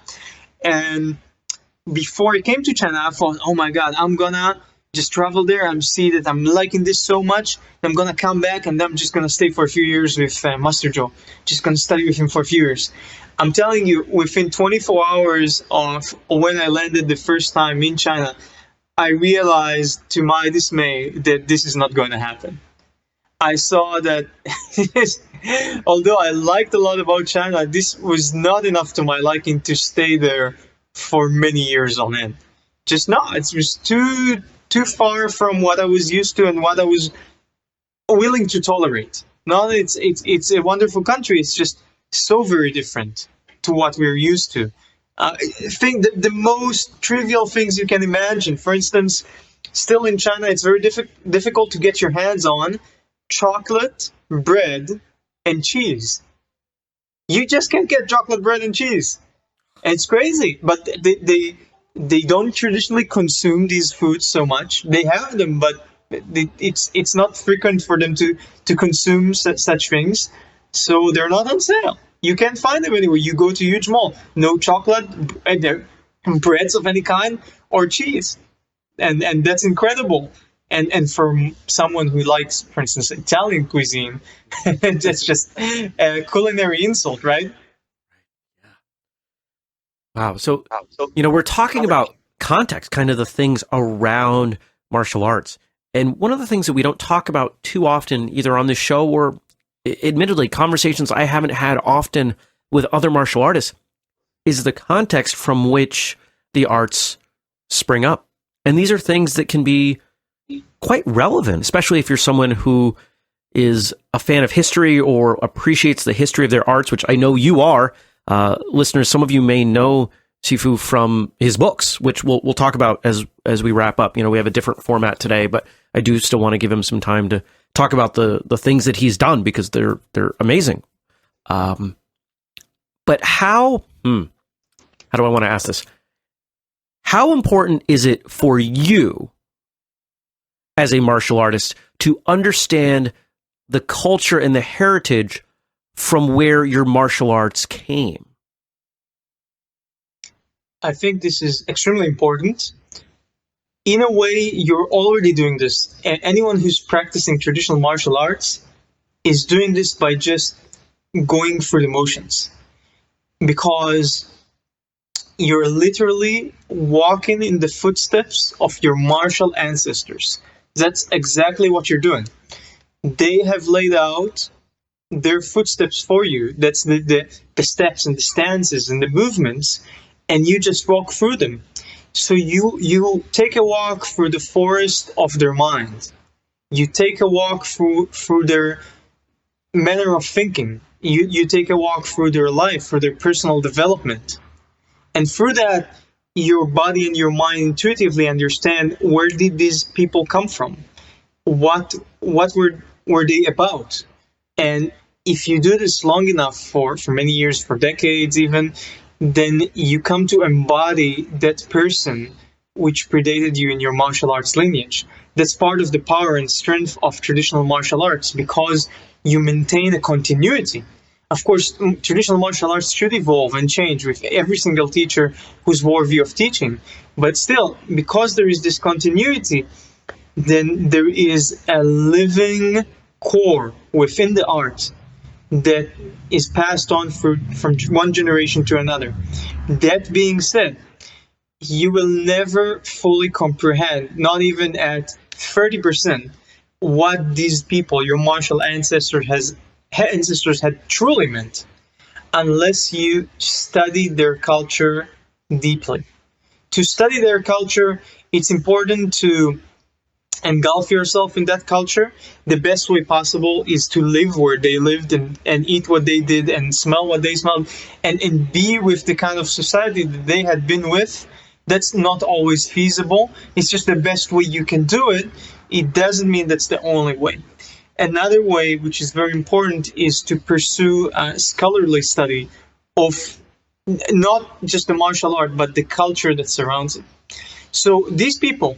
And before I came to China, I thought, oh my God, I'm gonna just travel there and see that I'm liking this so much. I'm gonna come back and I'm just gonna stay for a few years with Master Joe. Just gonna study with him for a few years. I'm telling you, within 24 hours of when I landed the first time in China, I realized to my dismay that this is not going to happen. I saw that although I liked a lot about China, this was not enough to my liking to stay there for many years on end. Just not. It was too far from what I was used to and what I was willing to tolerate. Not that it's a wonderful country. It's just so very different to what we're used to. I think that the most trivial things you can imagine. For instance, still in China, it's very difficult to get your hands on chocolate, bread, and cheese. You just can't get chocolate, bread, and cheese. It's crazy, but they don't traditionally consume these foods so much. They have them, but it's not frequent for them to consume such things. So they're not on sale. You can't find them anywhere. You go to a huge mall, no chocolate, breads of any kind, or cheese, and that's incredible. And for someone who likes, for instance, Italian cuisine, that's just a culinary insult, right? Wow. So, we're talking about context, kind of the things around martial arts. And one of the things that we don't talk about too often, either on this show or admittedly conversations I haven't had often with other martial artists, is the context from which the arts spring up. And these are things that can be quite relevant, especially if you're someone who is a fan of history or appreciates the history of their arts, which I know you are. Listeners, some of you may know Shifu from his books, which we'll talk about as we wrap up. We have a different format today, but I do still want to give him some time to talk about the things that he's done because they're amazing. But how do I want to ask this? How important is it for you as a martial artist to understand the culture and the heritage from where your martial arts came? I think this is extremely important. In a way, you're already doing this. Anyone who's practicing traditional martial arts is doing this by just going through the motions. Because you're literally walking in the footsteps of your martial ancestors. That's exactly what you're doing. They have laid out their footsteps for you. That's the steps and the stances and the movements, and you just walk through them. So you take a walk through the forest of their mind. You take a walk through their manner of thinking. You take a walk through their life, through their personal development. And through that, your body and your mind intuitively understand, where did these people come from? What were they about? And if you do this long enough, for many years, for decades even, then you come to embody that person which predated you in your martial arts lineage. That's part of the power and strength of traditional martial arts, because you maintain a continuity. Of course, traditional martial arts should evolve and change with every single teacher whose worldview of teaching. But still, because there is this continuity, then there is a living core within the art that is passed on from one generation to another. That being said, you will never fully comprehend, not even at 30%, what these people, your martial ancestors had truly meant, unless you study their culture deeply. To study their culture, it's important to engulf yourself in that culture. The best way possible is to live where they lived and eat what they did and smell what they smelled and be with the kind of society that they had been with. That's not always feasible. It's just the best way you can do it. It doesn't mean that's the only way. Another way, which is very important, is to pursue a scholarly study of not just the martial art, but the culture that surrounds it. So these people,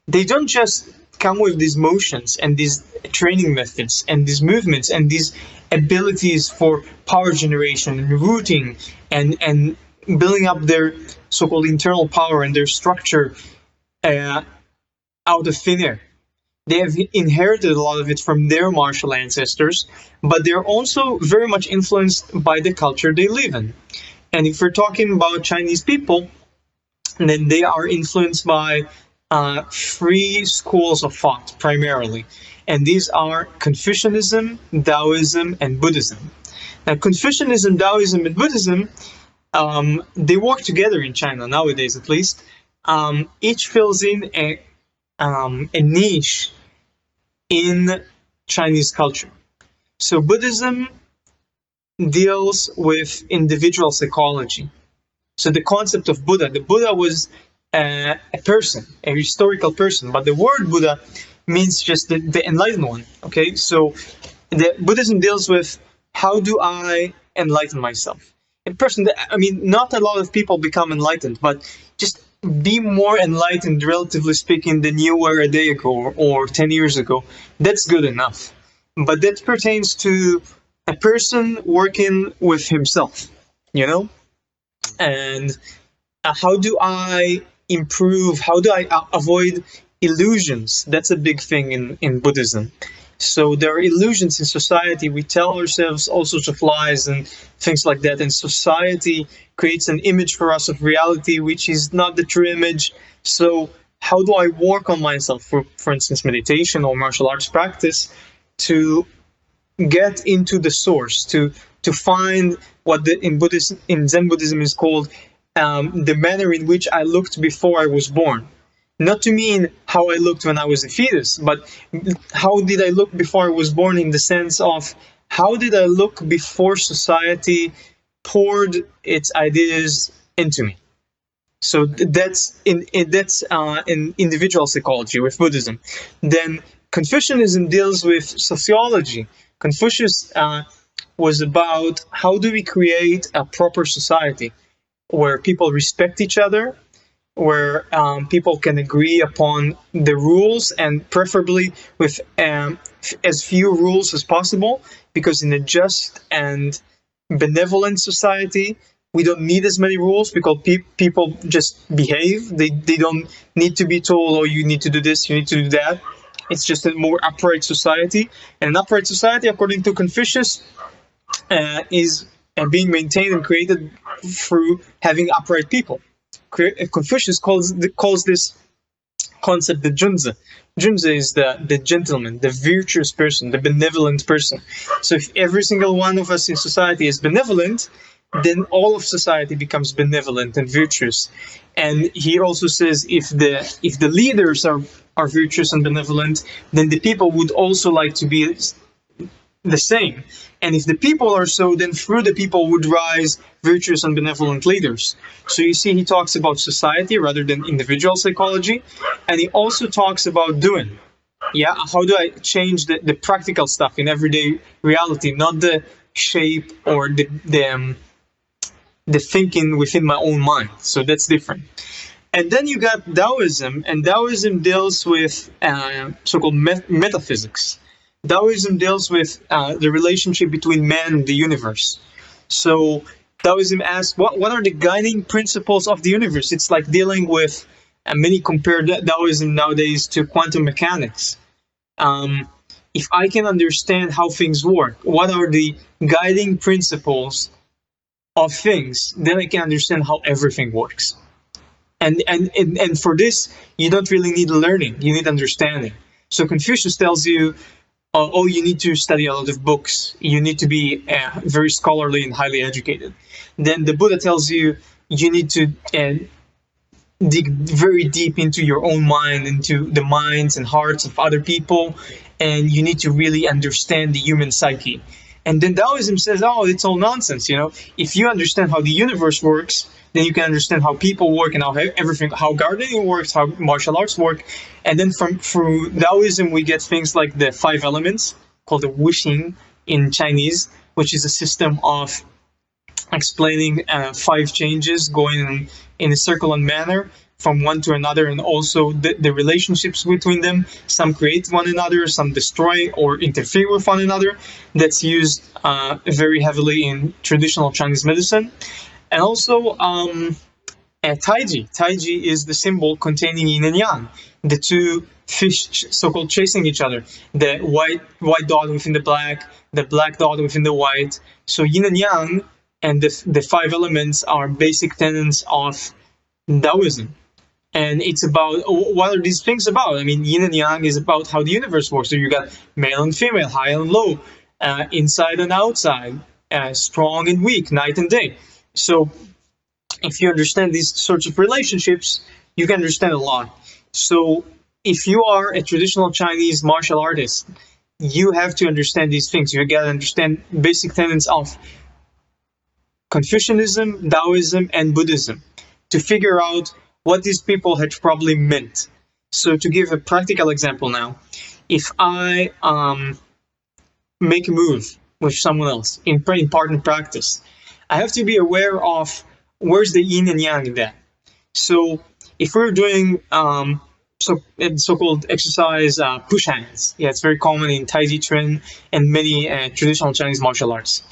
they don't just come with these motions and these training methods and these movements and these abilities for power generation and rooting and building up their so-called internal power and their structure out of thin air. They have inherited a lot of it from their martial ancestors, but they're also very much influenced by the culture they live in. And if we're talking about Chinese people, then they are influenced by three schools of thought primarily. And these are Confucianism, Taoism, and Buddhism. Now, Confucianism, Taoism, and Buddhism, they work together in China nowadays, at least. Each fills in a niche in Chinese culture. So Buddhism deals with individual psychology. So the concept of Buddha, the Buddha was a person, a historical person, but the word Buddha means just the enlightened one. Okay, so the Buddhism deals with how do I enlighten myself. A person that, I mean, not a lot of people become enlightened, but just be more enlightened, relatively speaking, than you were a day ago or 10 years ago. That's good enough. But that pertains to a person working with himself, you know? And how do I improve? How do I avoid illusions? That's a big thing in Buddhism. So there are illusions in society. We tell ourselves all sorts of lies and things like that. And society creates an image for us of reality, which is not the true image. So how do I work on myself, for instance, meditation or martial arts practice, to get into the source, to find what in Zen Buddhism is called the manner in which I looked before I was born. Not to mean how I looked when I was a fetus, but how did I look before I was born, in the sense of how did I look before society poured its ideas into me. So that's in individual psychology with Buddhism. Then Confucianism deals with sociology. Confucius was about how do we create a proper society where people respect each other, where people can agree upon the rules, and preferably with as few rules as possible, because in a just and benevolent society, we don't need as many rules, because people just behave. They don't need to be told, oh, you need to do this, you need to do that. It's just a more upright society. And an upright society, according to Confucius, is being maintained and created through having upright people. Confucius calls this concept the junzi. Junzi is the gentleman, the virtuous person, the benevolent person. So if every single one of us in society is benevolent, then all of society becomes benevolent and virtuous. And he also says if the leaders are virtuous and benevolent, then the people would also like to be the same. And if the people are so, then through the people would rise virtuous and benevolent leaders. So you see, he talks about society rather than individual psychology. And he also talks about doing. Yeah, how do I change the practical stuff in everyday reality, not the shape or the thinking within my own mind. So that's different. And then you got Taoism, and Taoism deals with so-called metaphysics. Taoism deals with the relationship between man and the universe. So Taoism asks, what are the guiding principles of the universe? It's like dealing with, many compare Taoism nowadays to quantum mechanics. If I can understand how things work, what are the guiding principles of things, then I can understand how everything works. And for this, you don't really need learning, you need understanding. So Confucius tells you, oh, you need to study a lot of books. You need to be very scholarly and highly educated. Then the Buddha tells you, you need to dig very deep into your own mind, into the minds and hearts of other people, and you need to really understand the human psyche. And then Taoism says, oh, it's all nonsense, you know. If you understand how the universe works, then you can understand how people work and how gardening works, how martial arts work. And then through Taoism, we get things like the 5 elements, called the Wuxing in Chinese, which is a system of explaining 5 changes going in a circular manner from one to another, and also the relationships between them. Some create one another, some destroy or interfere with one another. That's used very heavily in traditional Chinese medicine. And also Taiji is the symbol containing yin and yang, the two fish so-called chasing each other, the white dot within the black dot within the white. So yin and yang and the five elements are basic tenets of Taoism. And it's about, what are these things about? I mean, yin and yang is about how the universe works. So you got male and female, high and low, inside and outside, strong and weak, night and day. So if you understand these sorts of relationships, you can understand a lot. So if you are a traditional Chinese martial artist, you have to understand these things. You got to understand basic tenets of Confucianism, Taoism, and Buddhism to figure out what these people had probably meant. So to give a practical example now, if I make a move with someone else in partner practice, I have to be aware of where's the yin and yang in that. So if we're doing so-called exercise push hands, yeah, it's very common in Tai Chi Chuan and many traditional Chinese martial arts.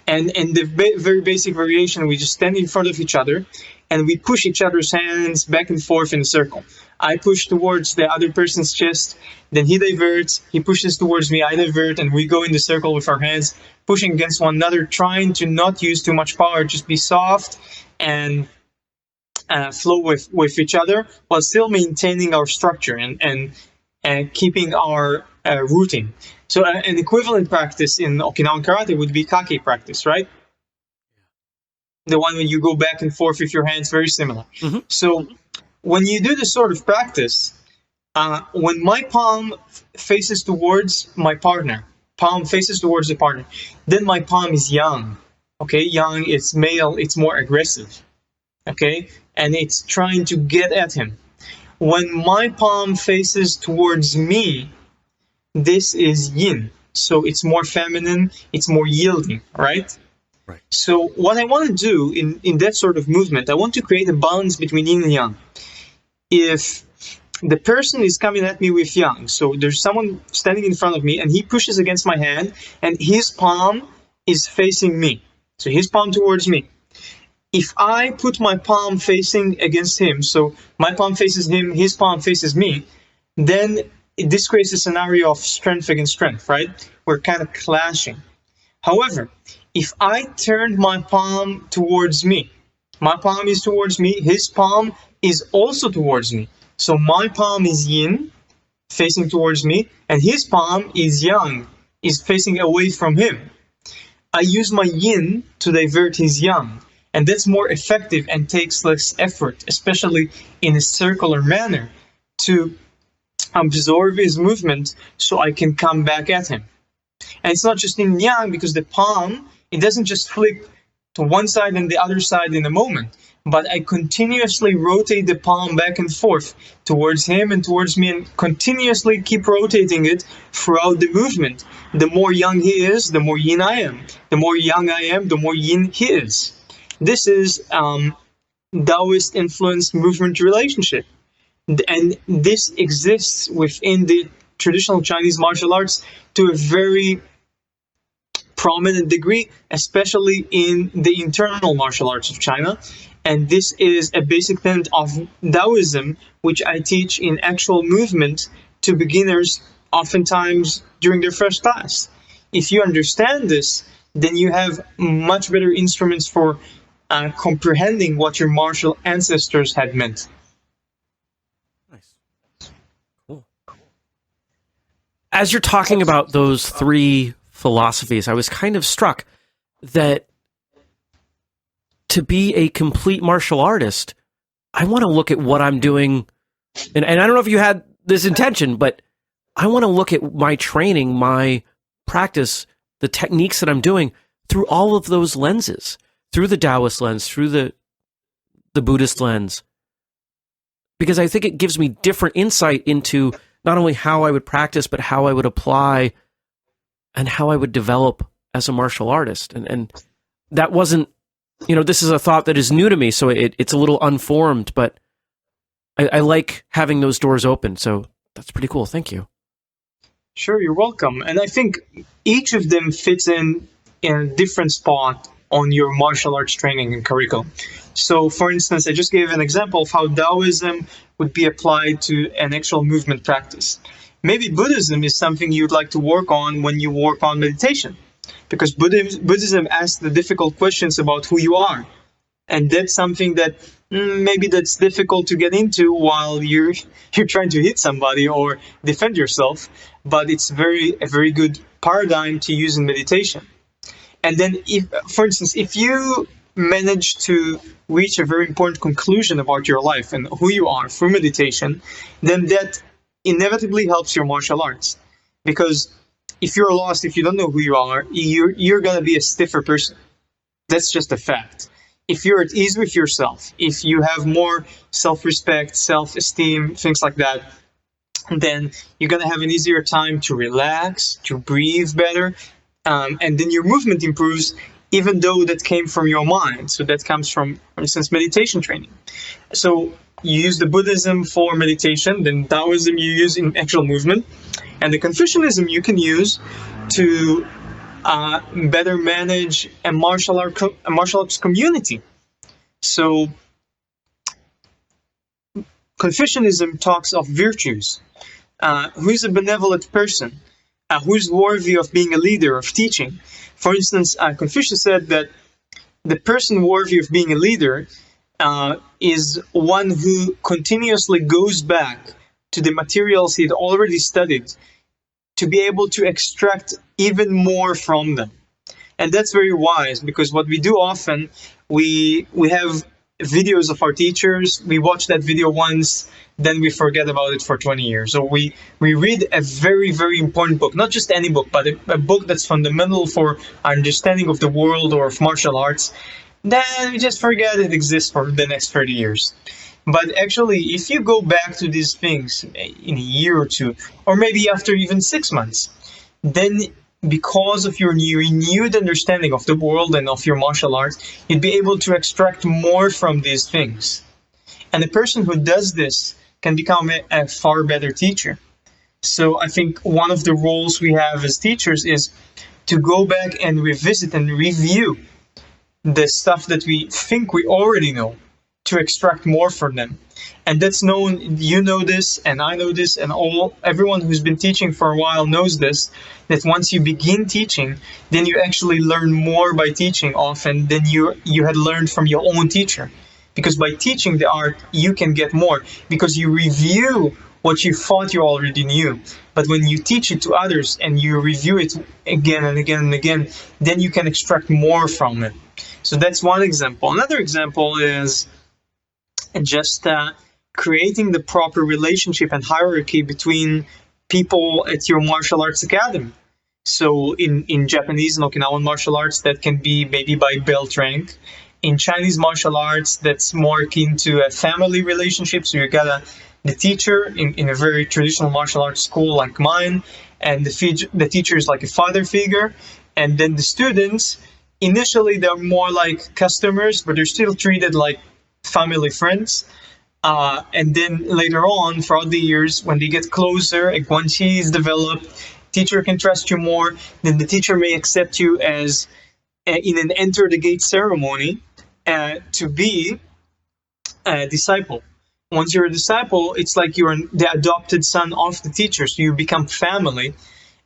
And the very basic variation, we just stand in front of each other and we push each other's hands back and forth in a circle. I push towards the other person's chest, then he diverts, he pushes towards me, I divert, and we go in the circle with our hands, pushing against one another, trying to not use too much power, just be soft and flow with each other, while still maintaining our structure and keeping our routine. So an equivalent practice in Okinawan karate would be kake practice, right? The one where you go back and forth with your hands, very similar. Mm-hmm. So when you do this sort of practice, when my palm faces towards my partner, palm faces towards the partner, then my palm is yang. Okay, yang is male, it's more aggressive. Okay, and it's trying to get at him. When my palm faces towards me, this is yin. So it's more feminine, it's more yielding, right? Right. So what I want to do in that sort of movement, I want to create a balance between yin and yang. If the person is coming at me with yang, so there's someone standing in front of me and he pushes against my hand and his palm is facing me. So his palm towards me. If I put my palm facing against him, so my palm faces him, his palm faces me, then this creates a scenario of strength against strength, right? We're kind of clashing. However, if I turn my palm towards me, my palm is towards me, his palm is also towards me. So my palm is yin, facing towards me, and his palm is yang, is facing away from him. I use my yin to divert his yang, and that's more effective and takes less effort, especially in a circular manner, to absorb his movement so I can come back at him. And it's not just yin and yang, because the palm, it doesn't just flip to one side and the other side in a moment, but I continuously rotate the palm back and forth towards him and towards me, and continuously keep rotating it throughout the movement. The more yang he is, the more yin I am. The more yang I am, the more yin he is. This is Taoist influenced movement relationship. And this exists within the traditional Chinese martial arts to a very prominent degree, especially in the internal martial arts of China. And this is a basic tenet of Taoism, which I teach in actual movement to beginners, oftentimes during their first class. If you understand this, then you have much better instruments for comprehending what your martial ancestors had meant. Nice. Cool. As you're talking about those three philosophies, I was kind of struck that to be a complete martial artist, I want to look at what I'm doing, and I don't know if you had this intention, but I want to look at my training, my practice, the techniques that I'm doing through all of those lenses, through the Taoist lens, through the Buddhist lens, because I think it gives me different insight into not only how I would practice, but how I would apply and how I would develop as a martial artist. And that wasn't, this is a thought that is new to me, so it's a little unformed, but I like having those doors open. So that's pretty cool. Thank you. Sure, you're welcome. And I think each of them fits in a different spot on your martial arts training and curriculum. So, for instance, I just gave an example of how Taoism would be applied to an actual movement practice. Maybe Buddhism is something you'd like to work on when you work on meditation, because Buddhism asks the difficult questions about who you are. And that's something that maybe that's difficult to get into while you're trying to hit somebody or defend yourself, but it's a very good paradigm to use in meditation. And then, if, for instance, if you manage to reach a very important conclusion about your life and who you are through meditation, then that inevitably helps your martial arts. Because if you're lost, if you don't know who you are, you're going to be a stiffer person. That's just a fact. If you're at ease with yourself, if you have more self-respect, self-esteem, things like that, then you're going to have an easier time to relax, to breathe better, and then your movement improves, even though that came from your mind. So that comes from, for instance, meditation training. So you use the Buddhism for meditation, then Taoism you use in actual movement, and the Confucianism you can use to better manage a martial arts community. So Confucianism talks of virtues. Who's a benevolent person? Who's worthy of being a leader, of teaching? For instance, Confucius said that the person worthy of being a leader is one who continuously goes back to the materials he'd already studied to be able to extract even more from them. And that's very wise, because what we do often, we have videos of our teachers, we watch that video once, then we forget about it for 20 years. So we read a very, very important book, not just any book, but a book that's fundamental for our understanding of the world or of martial arts, then we just forget it exists for the next 30 years. But actually, if you go back to these things in a year or two, or maybe after even 6 months, then because of your renewed understanding of the world and of your martial arts, you'd be able to extract more from these things. And the person who does this can become a far better teacher. So I think one of the roles we have as teachers is to go back and revisit and review the stuff that we think we already know, to extract more from them. And that's known, you know this, and I know this, and everyone who's been teaching for a while knows this, that once you begin teaching, then you actually learn more by teaching often than you had learned from your own teacher. Because by teaching the art, you can get more, because you review what you thought you already knew. But when you teach it to others and you review it again and again and again, then you can extract more from it. So that's one example. Another example is just creating the proper relationship and hierarchy between people at your martial arts academy. So in Japanese and Okinawan martial arts, that can be maybe by belt rank. In Chinese martial arts, that's more akin to a family relationship. So you got the teacher in a very traditional martial arts school like mine, and the teacher is like a father figure. And then the students, initially they're more like customers, but they're still treated like family friends. And then later on, throughout the years, when they get closer, a guanxi is developed, teacher can trust you more, then the teacher may accept you as in an enter the gate ceremony to be a disciple. Once you're a disciple, it's like you're the adopted son of the teacher, so you become family.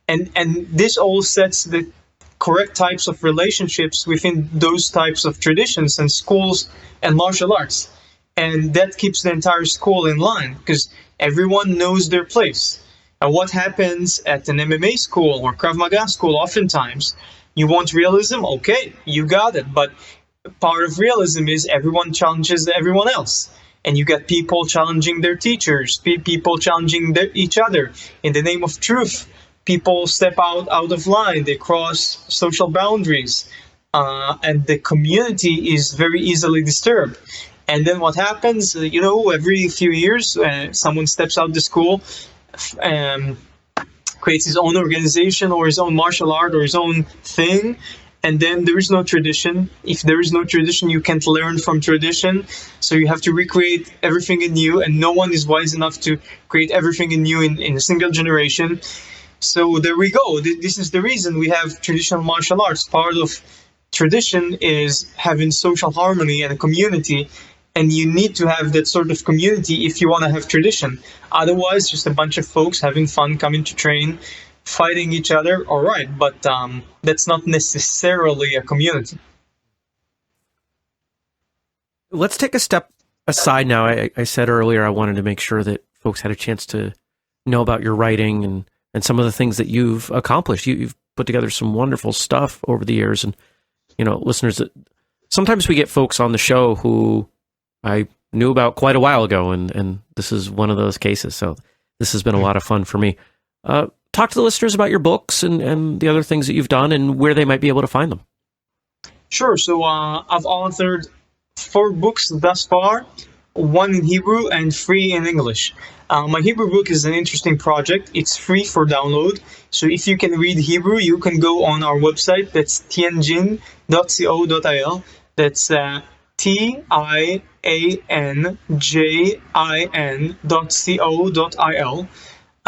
And this all sets the correct types of relationships within those types of traditions and schools and martial arts. And that keeps the entire school in line, because everyone knows their place. And what happens at an MMA school or Krav Maga school, oftentimes, you want realism? Okay, you got it. But part of realism is everyone challenges everyone else. And you get people challenging their teachers, people challenging each other in the name of truth. People step out of line, they cross social boundaries, and the community is very easily disturbed. And then what happens, every few years, someone steps out the school, creates his own organization or his own martial art or his own thing, and then there is no tradition. If there is no tradition, you can't learn from tradition, so you have to recreate everything anew, and no one is wise enough to create everything anew in a single generation. So there we go. This is the reason we have traditional martial arts. Part of tradition is having social harmony and a community, and you need to have that sort of community if you want to have tradition. Otherwise, just a bunch of folks having fun, coming to train, fighting each other, all right, but that's not necessarily a community. Let's take a step aside now. I said earlier I wanted to make sure that folks had a chance to know about your writing and some of the things that you've accomplished. You've put together some wonderful stuff over the years, and listeners, sometimes we get folks on the show who I knew about quite a while ago, and this is one of those cases. So this has been a lot of fun for me. Talk to the listeners about your books and the other things that you've done and where they might be able to find them. Sure. So I've authored 4 books thus far, 1 in Hebrew and 3 in English. My Hebrew book is an interesting project. It's free for download. So if you can read Hebrew, you can go on our website. That's tianjin.co.il. That's tianjin.co.il.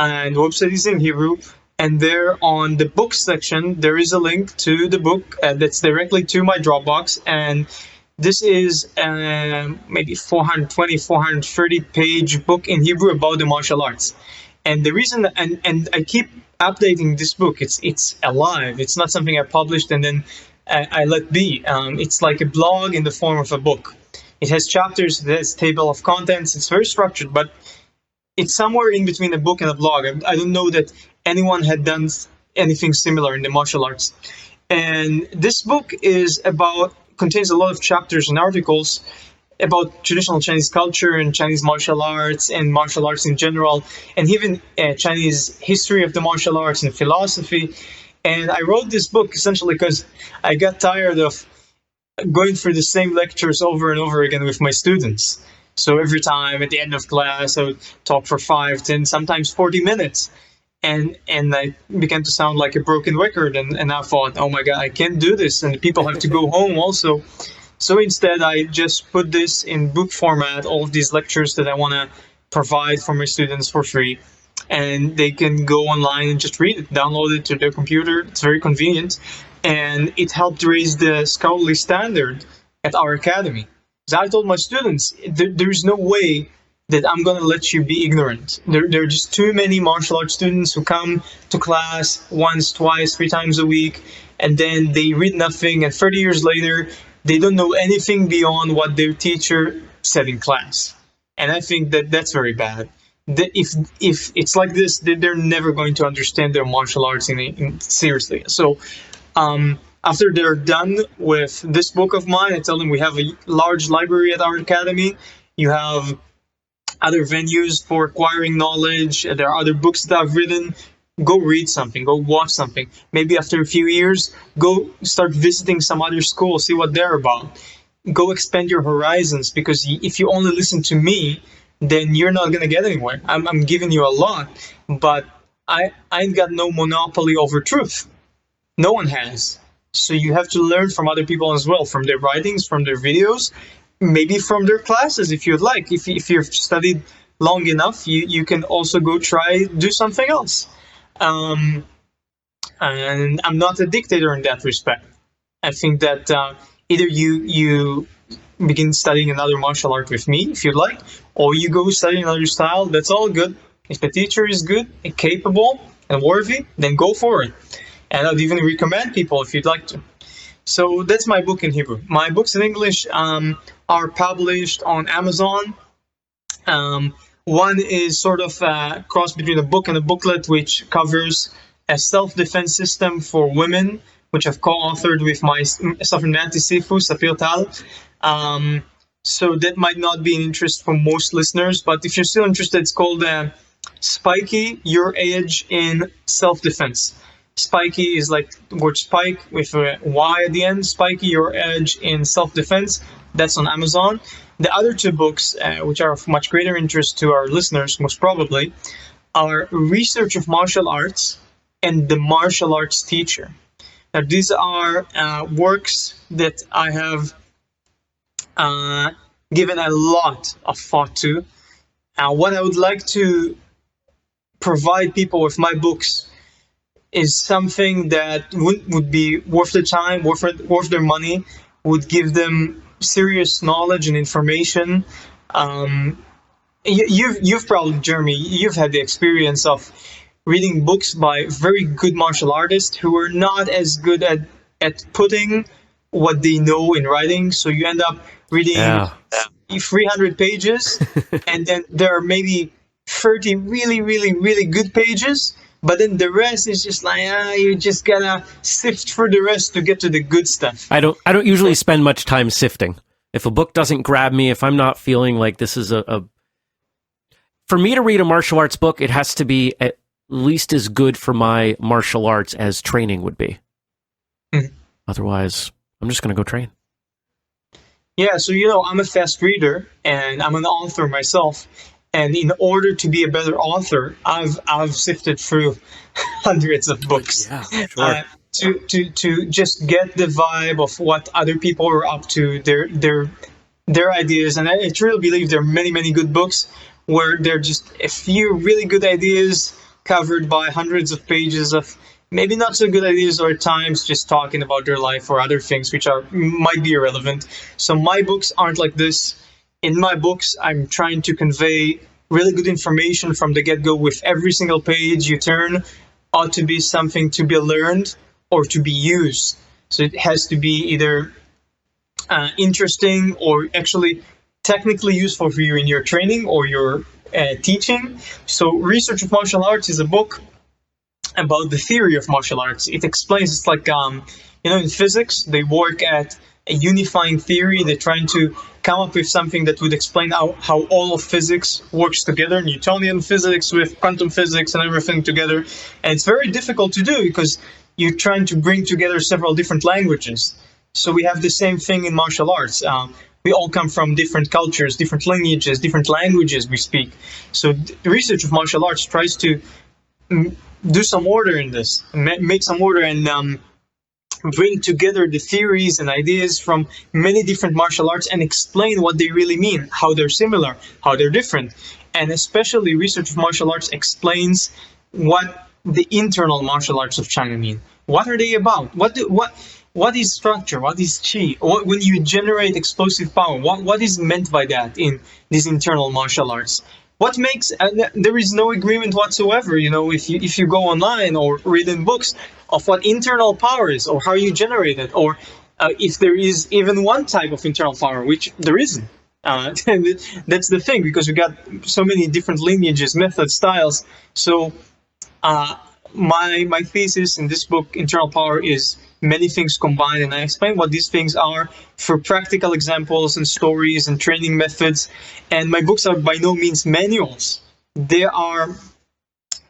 And the website is in Hebrew. And there on the book section, there is a link to the book that's directly to my Dropbox. And this is maybe 420, 430 page book in Hebrew about the martial arts. And the reason, and I keep updating this book, it's alive. It's not something I published and then I let be. It's like a blog in the form of a book. It has chapters, it has table of contents. It's very structured, but it's somewhere in between a book and a blog. I don't know that anyone had done anything similar in the martial arts. And this book contains a lot of chapters and articles about traditional Chinese culture and Chinese martial arts and martial arts in general, and even Chinese history of the martial arts and philosophy. And I wrote this book essentially because I got tired of going through the same lectures over and over again with my students. So every time at the end of class, I would talk for 5, 10, sometimes 40 minutes. And I began to sound like a broken record. And I thought, oh my God, I can't do this. And people have to go home also. So instead, I just put this in book format, all of these lectures that I want to provide for my students for free. And they can go online and just read it, download it to their computer. It's very convenient. And it helped raise the scholarly standard at our academy. So I told my students, there's no way that I'm going to let you be ignorant. There are just too many martial arts students who come to class once, twice, 3 times a week, and then they read nothing, and 30 years later, they don't know anything beyond what their teacher said in class. And I think that that's very bad. That if it's like this, they're never going to understand their martial arts seriously. So after they're done with this book of mine, I tell them we have a large library at our academy. You have other venues for acquiring knowledge. There are other books that I've written. Go read something, go watch something. Maybe after a few years, go start visiting some other schools, see what they're about. Go expand your horizons, because if you only listen to me, then you're not going to get anywhere. I'm giving you a lot, but I ain't got no monopoly over truth. No one has. So you have to learn from other people as well, from their writings, from their videos, maybe from their classes if you'd like. If you've studied long enough, you can also go do something else. And I'm not a dictator in that respect. I think that either you begin studying another martial art with me if you'd like, or you go study another style. That's all good. If the teacher is good and capable and worthy, then go for it. And I'd even recommend people if you'd like to. So that's my book in Hebrew. My books in English are published on Amazon. One is sort of a cross between a book and a booklet, which covers a self-defense system for women, which I've co-authored with my sovereignty Shifu, Sapir Tal. So that might not be an interest for most listeners, but if you're still interested, it's called Spiky, Your Edge in Self-Defense. Spiky is like the word spike with a Y at the end. Spiky, Your Edge in Self-Defense. That's on Amazon. The other 2 books, which are of much greater interest to our listeners, most probably, are Research of Martial Arts and The Martial Arts Teacher. Now, these are works that I have given a lot of thought to. What I would like to provide people with my books is something that would be worth the time, worth their money, would give them serious knowledge and information. You've probably, Jeremy, you've had the experience of reading books by very good martial artists who are not as good at putting what they know in writing. So you end up reading 300 pages, and then there are maybe 30 really, really, really good pages. But then the rest is just like, you just gotta sift through the rest to get to the good stuff. I don't usually spend much time sifting. If a book doesn't grab me, if I'm not feeling like this is for me to read a martial arts book, it has to be at least as good for my martial arts as training would be. Mm-hmm. Otherwise, I'm just going to go train. Yeah, so I'm a fast reader and I'm an author myself. And in order to be a better author, I've sifted through hundreds of books. Yeah, sure. To just get the vibe of what other people are up to, their ideas. And I truly believe there are many, many good books where there are just a few really good ideas covered by hundreds of pages of maybe not so good ideas, or at times just talking about their life or other things which might be irrelevant. So my books aren't like this. In my books, I'm trying to convey really good information from the get-go. With every single page you turn ought to be something to be learned or to be used. So it has to be either interesting or actually technically useful for you in your training or your teaching. So Research of Martial Arts is a book about the theory of martial arts. It explains, it's like, in physics, they work at a unifying theory. They're trying to come up with something that would explain how all of physics works together, Newtonian physics with quantum physics and everything together. And it's very difficult to do because you're trying to bring together several different languages. So we have the same thing in martial arts. We all come from different cultures, different lineages, different languages we speak. So the research of martial arts tries to do some order in this, make some order, and bring together the theories and ideas from many different martial arts and explain what they really mean, how they're similar, how they're different. And especially Research of Martial Arts explains what the internal martial arts of China mean. What are they about? What is structure? What is qi? When you generate explosive power, what is meant by that in these internal martial arts? What makes, there is no agreement whatsoever, if you go online or read in books of what internal power is or how you generate it, or if there is even one type of internal power, which there isn't. That's the thing, because we got so many different lineages, methods, styles. So my thesis in this book, Internal Power, is many things combined, and I explain what these things are for practical examples and stories and training methods. And my books are by no means manuals. They are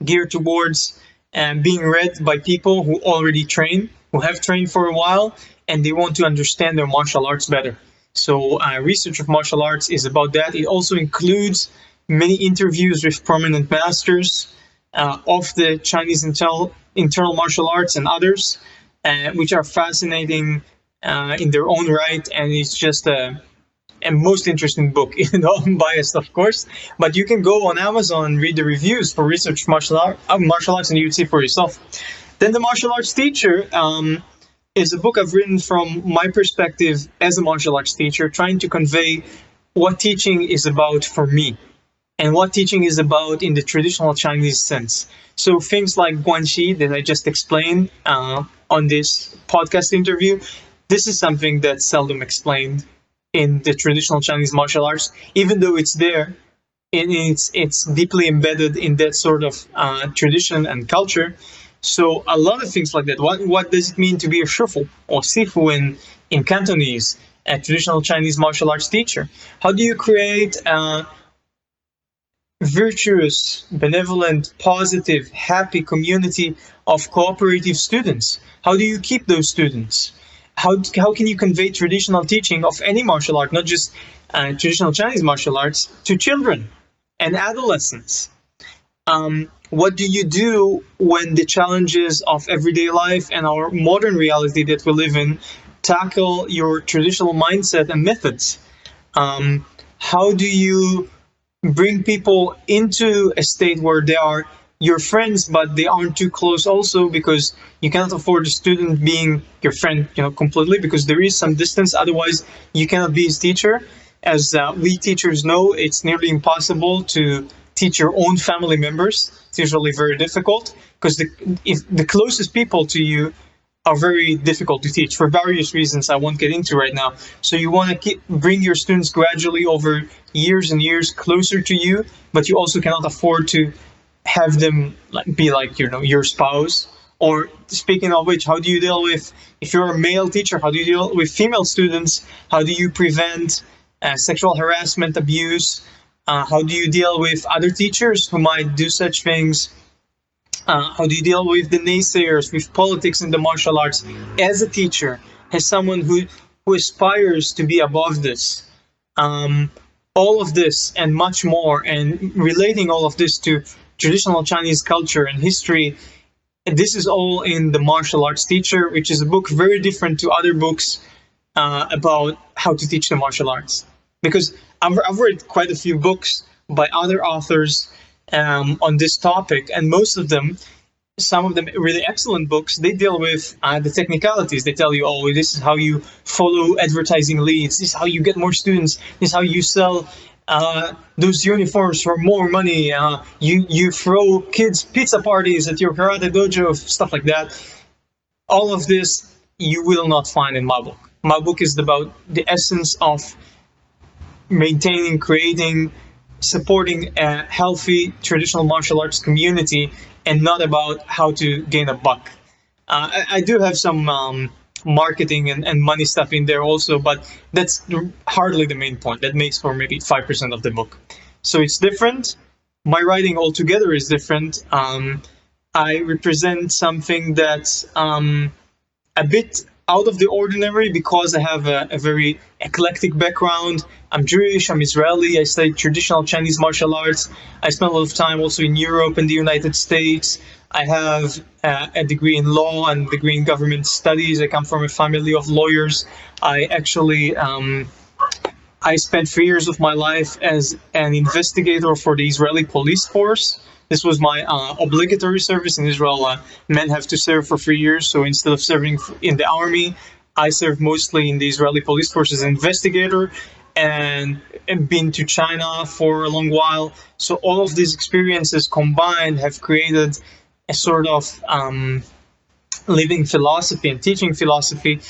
geared towards being read by people who already train, who have trained for a while, and they want to understand their martial arts better. So Research of Martial Arts is about that. It also includes many interviews with prominent masters of the Chinese internal martial arts and others, which are fascinating in their own right, and it's just a most interesting book. I'm biased, of course, but you can go on Amazon and read the reviews for Research of martial arts, and you would see for yourself. Then The Martial Arts Teacher is a book I've written from my perspective as a martial arts teacher, trying to convey what teaching is about for me and what teaching is about in the traditional Chinese sense. So things like Guanxi that I just explained on this podcast interview, this is something that's seldom explained in the traditional Chinese martial arts, even though it's there, and it's deeply embedded in that sort of tradition and culture. So a lot of things like that. What does it mean to be a Shifu or Sifu in Cantonese, a traditional Chinese martial arts teacher? How do you create a virtuous, benevolent, positive, happy community of cooperative students? How do you keep those students? How can you convey traditional teaching of any martial art, not just traditional Chinese martial arts, to children and adolescents? What do you do when the challenges of everyday life and our modern reality that we live in tackle your traditional mindset and methods? How do you bring people into a state where they are your friends, but they aren't too close also, because you cannot afford a student being your friend, completely, because there is some distance. Otherwise, you cannot be his teacher. As we teachers know, it's nearly impossible to teach your own family members. It's usually very difficult, because the closest people to you are very difficult to teach for various reasons I won't get into right now. So you want to bring your students gradually over years and years closer to you, but you also cannot afford to have them be like your spouse. Or speaking of which, how do you deal with, if you're a male teacher, how do you deal with female students? How do you prevent sexual harassment, abuse? How do you deal with other teachers who might do such things? How do you deal with the naysayers, with politics in the martial arts? As a teacher, as someone who aspires to be above this, all of this and much more, and relating all of this to traditional Chinese culture and history, this is all in The Martial Arts Teacher, which is a book very different to other books about how to teach the martial arts. Because I've read quite a few books by other authors on this topic, and most of them, some of them really excellent books, they deal with the technicalities. They tell you, oh, this is how you follow advertising leads, this is how you get more students, this is how you sell those uniforms for more money, you throw kids pizza parties at your karate dojo, stuff like that. All of this you will not find in my book. My book is about the essence of maintaining, creating, supporting a healthy traditional martial arts community, and not about how to gain a buck. I do have some marketing and money stuff in there also, but that's hardly the main point. That makes for maybe 5% of the book. So it's different. My writing altogether is different. I represent something that's a bit out of the ordinary, because I have a very eclectic background. I'm Jewish, I'm Israeli, I studied traditional Chinese martial arts. I spent a lot of time also in Europe and the United States. I have a degree in law and a degree in government studies. I come from a family of lawyers. I actually, I spent 3 years of my life as an investigator for the Israeli police force. This was my obligatory service in Israel. Men have to serve for 3 years. So instead of serving in the army, I served mostly in the Israeli police force as an investigator, and been to China for a long while. So all of these experiences combined have created a sort of living philosophy and teaching philosophy,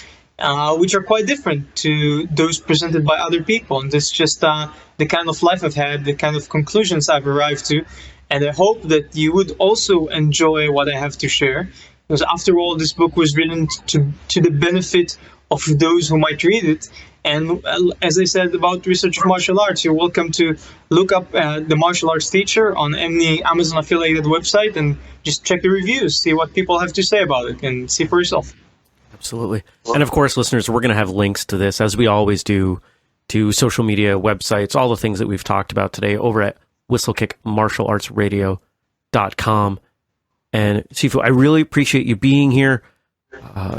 which are quite different to those presented by other people. And this is just the kind of life I've had, the kind of conclusions I've arrived to. And I hope that you would also enjoy what I have to share, because after all, this book was written to the benefit of those who might read it. And as I said about research of martial arts, you're welcome to look up The Martial Arts Teacher on any Amazon affiliated website and just check the reviews, see what people have to say about it, and see for yourself. Absolutely. And of course, listeners, we're going to have links to this, as we always do, to social media, websites, all the things that we've talked about today over at whistlekickmartialartsradio.com. And Shifu, I really appreciate you being here.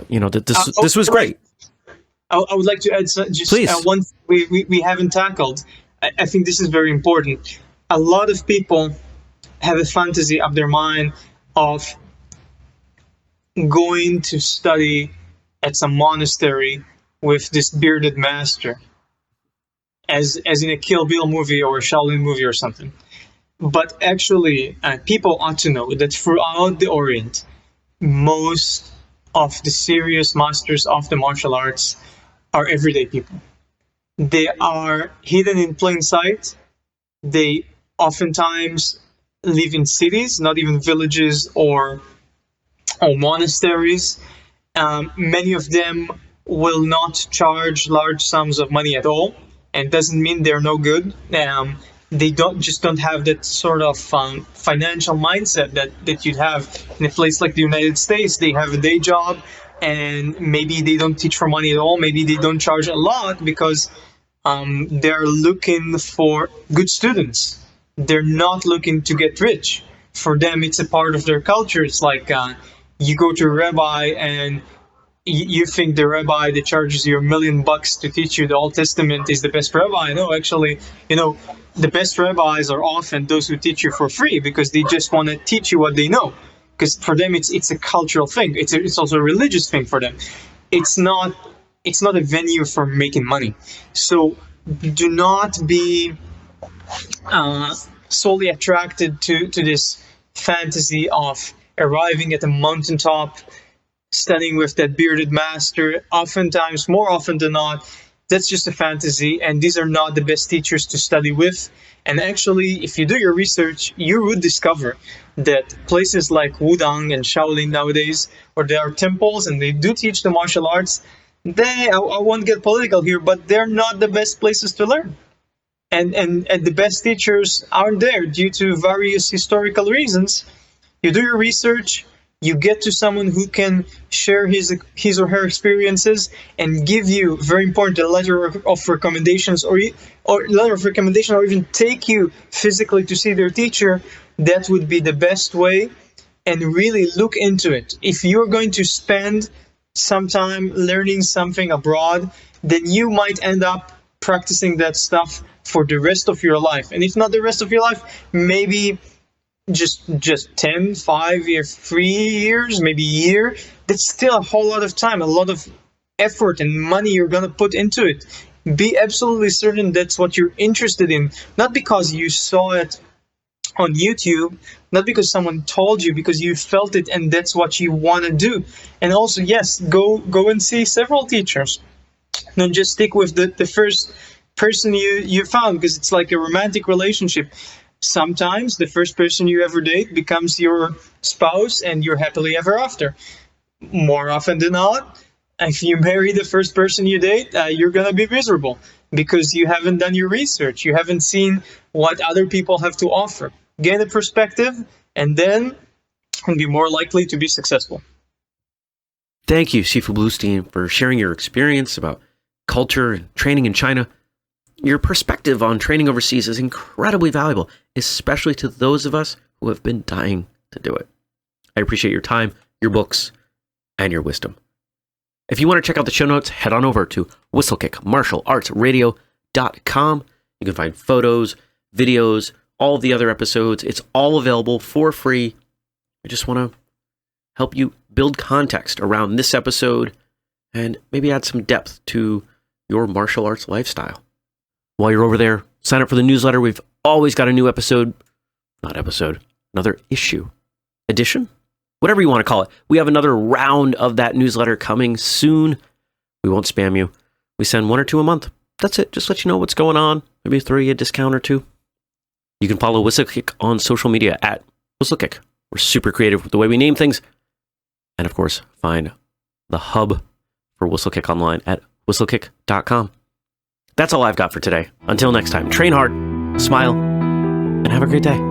This was great. I would like to add just one thing we haven't tackled. I think this is very important. A lot of people have a fantasy of their mind of going to study at some monastery with this bearded master, as in a Kill Bill movie or a Shaolin movie or something. But actually, people ought to know that throughout the Orient, most of the serious masters of the martial arts are everyday people. They are hidden in plain sight. They oftentimes live in cities, not even villages or monasteries. Many of them will not charge large sums of money at all, and doesn't mean they're no good. They don't have that sort of financial mindset that you'd have in a place like the United States. They have a day job, and maybe they don't teach for money at all. Maybe they don't charge a lot because they're looking for good students. They're not looking to get rich. For them, it's a part of their culture. It's like you go to a rabbi and you think the rabbi that charges you $1 million to teach you the Old Testament is the best rabbi. No, actually, the best rabbis are often those who teach you for free, because they just want to teach you what they know. Because for them, it's a cultural thing. It's also a religious thing for them. It's not a venue for making money. So do not be solely attracted to this fantasy of arriving at a mountaintop, studying with that bearded master. Oftentimes, more often than not, that's just a fantasy, and these are not the best teachers to study with. And actually, if you do your research, you would discover that places like Wudang and Shaolin nowadays, where there are temples and they do teach the martial arts, I won't get political here, but they're not the best places to learn. And the best teachers aren't there due to various historical reasons. You do your research, you get to someone who can share his or her experiences and give you, very important, a letter of recommendations, or even take you physically to see their teacher. That would be the best way, and really look into it. If you're going to spend some time learning something abroad, then you might end up practicing that stuff for the rest of your life. And if not the rest of your life, maybe just 10, 5 years, 3 years, maybe a year. That's still a whole lot of time, a lot of effort and money you're going to put into it. Be absolutely certain that's what you're interested in, not because you saw it on YouTube, not because someone told you, because you felt it and that's what you want to do. And also, yes, go and see several teachers. Don't just stick with the first person you found, because it's like a romantic relationship. Sometimes the first person you ever date becomes your spouse and you're happily ever after. More often than not, if you marry the first person you date, you're going to be miserable because you haven't done your research. You haven't seen what other people have to offer. Gain a perspective, and then you'll be more likely to be successful. Thank you, Shifu Bluestein, for sharing your experience about culture and training in China. Your perspective on training overseas is incredibly valuable, especially to those of us who have been dying to do it. I appreciate your time, your books, and your wisdom. If you want to check out the show notes, head on over to whistlekickmartialartsradio.com. You can find photos, videos, all of the other episodes. It's all available for free. I just want to help you build context around this episode and maybe add some depth to your martial arts lifestyle. While you're over there, sign up for the newsletter. We've always got a new another issue, edition, whatever you want to call it. We have another round of that newsletter coming soon. We won't spam you. We send 1 or 2 a month. That's it. Just let you know what's going on. Maybe throw you a discount or 2. You can follow Whistlekick on social media at Whistlekick. We're super creative with the way we name things. And of course, find the hub for Whistlekick online at whistlekick.com. That's all I've got for today. Until next time, train hard, smile, and have a great day.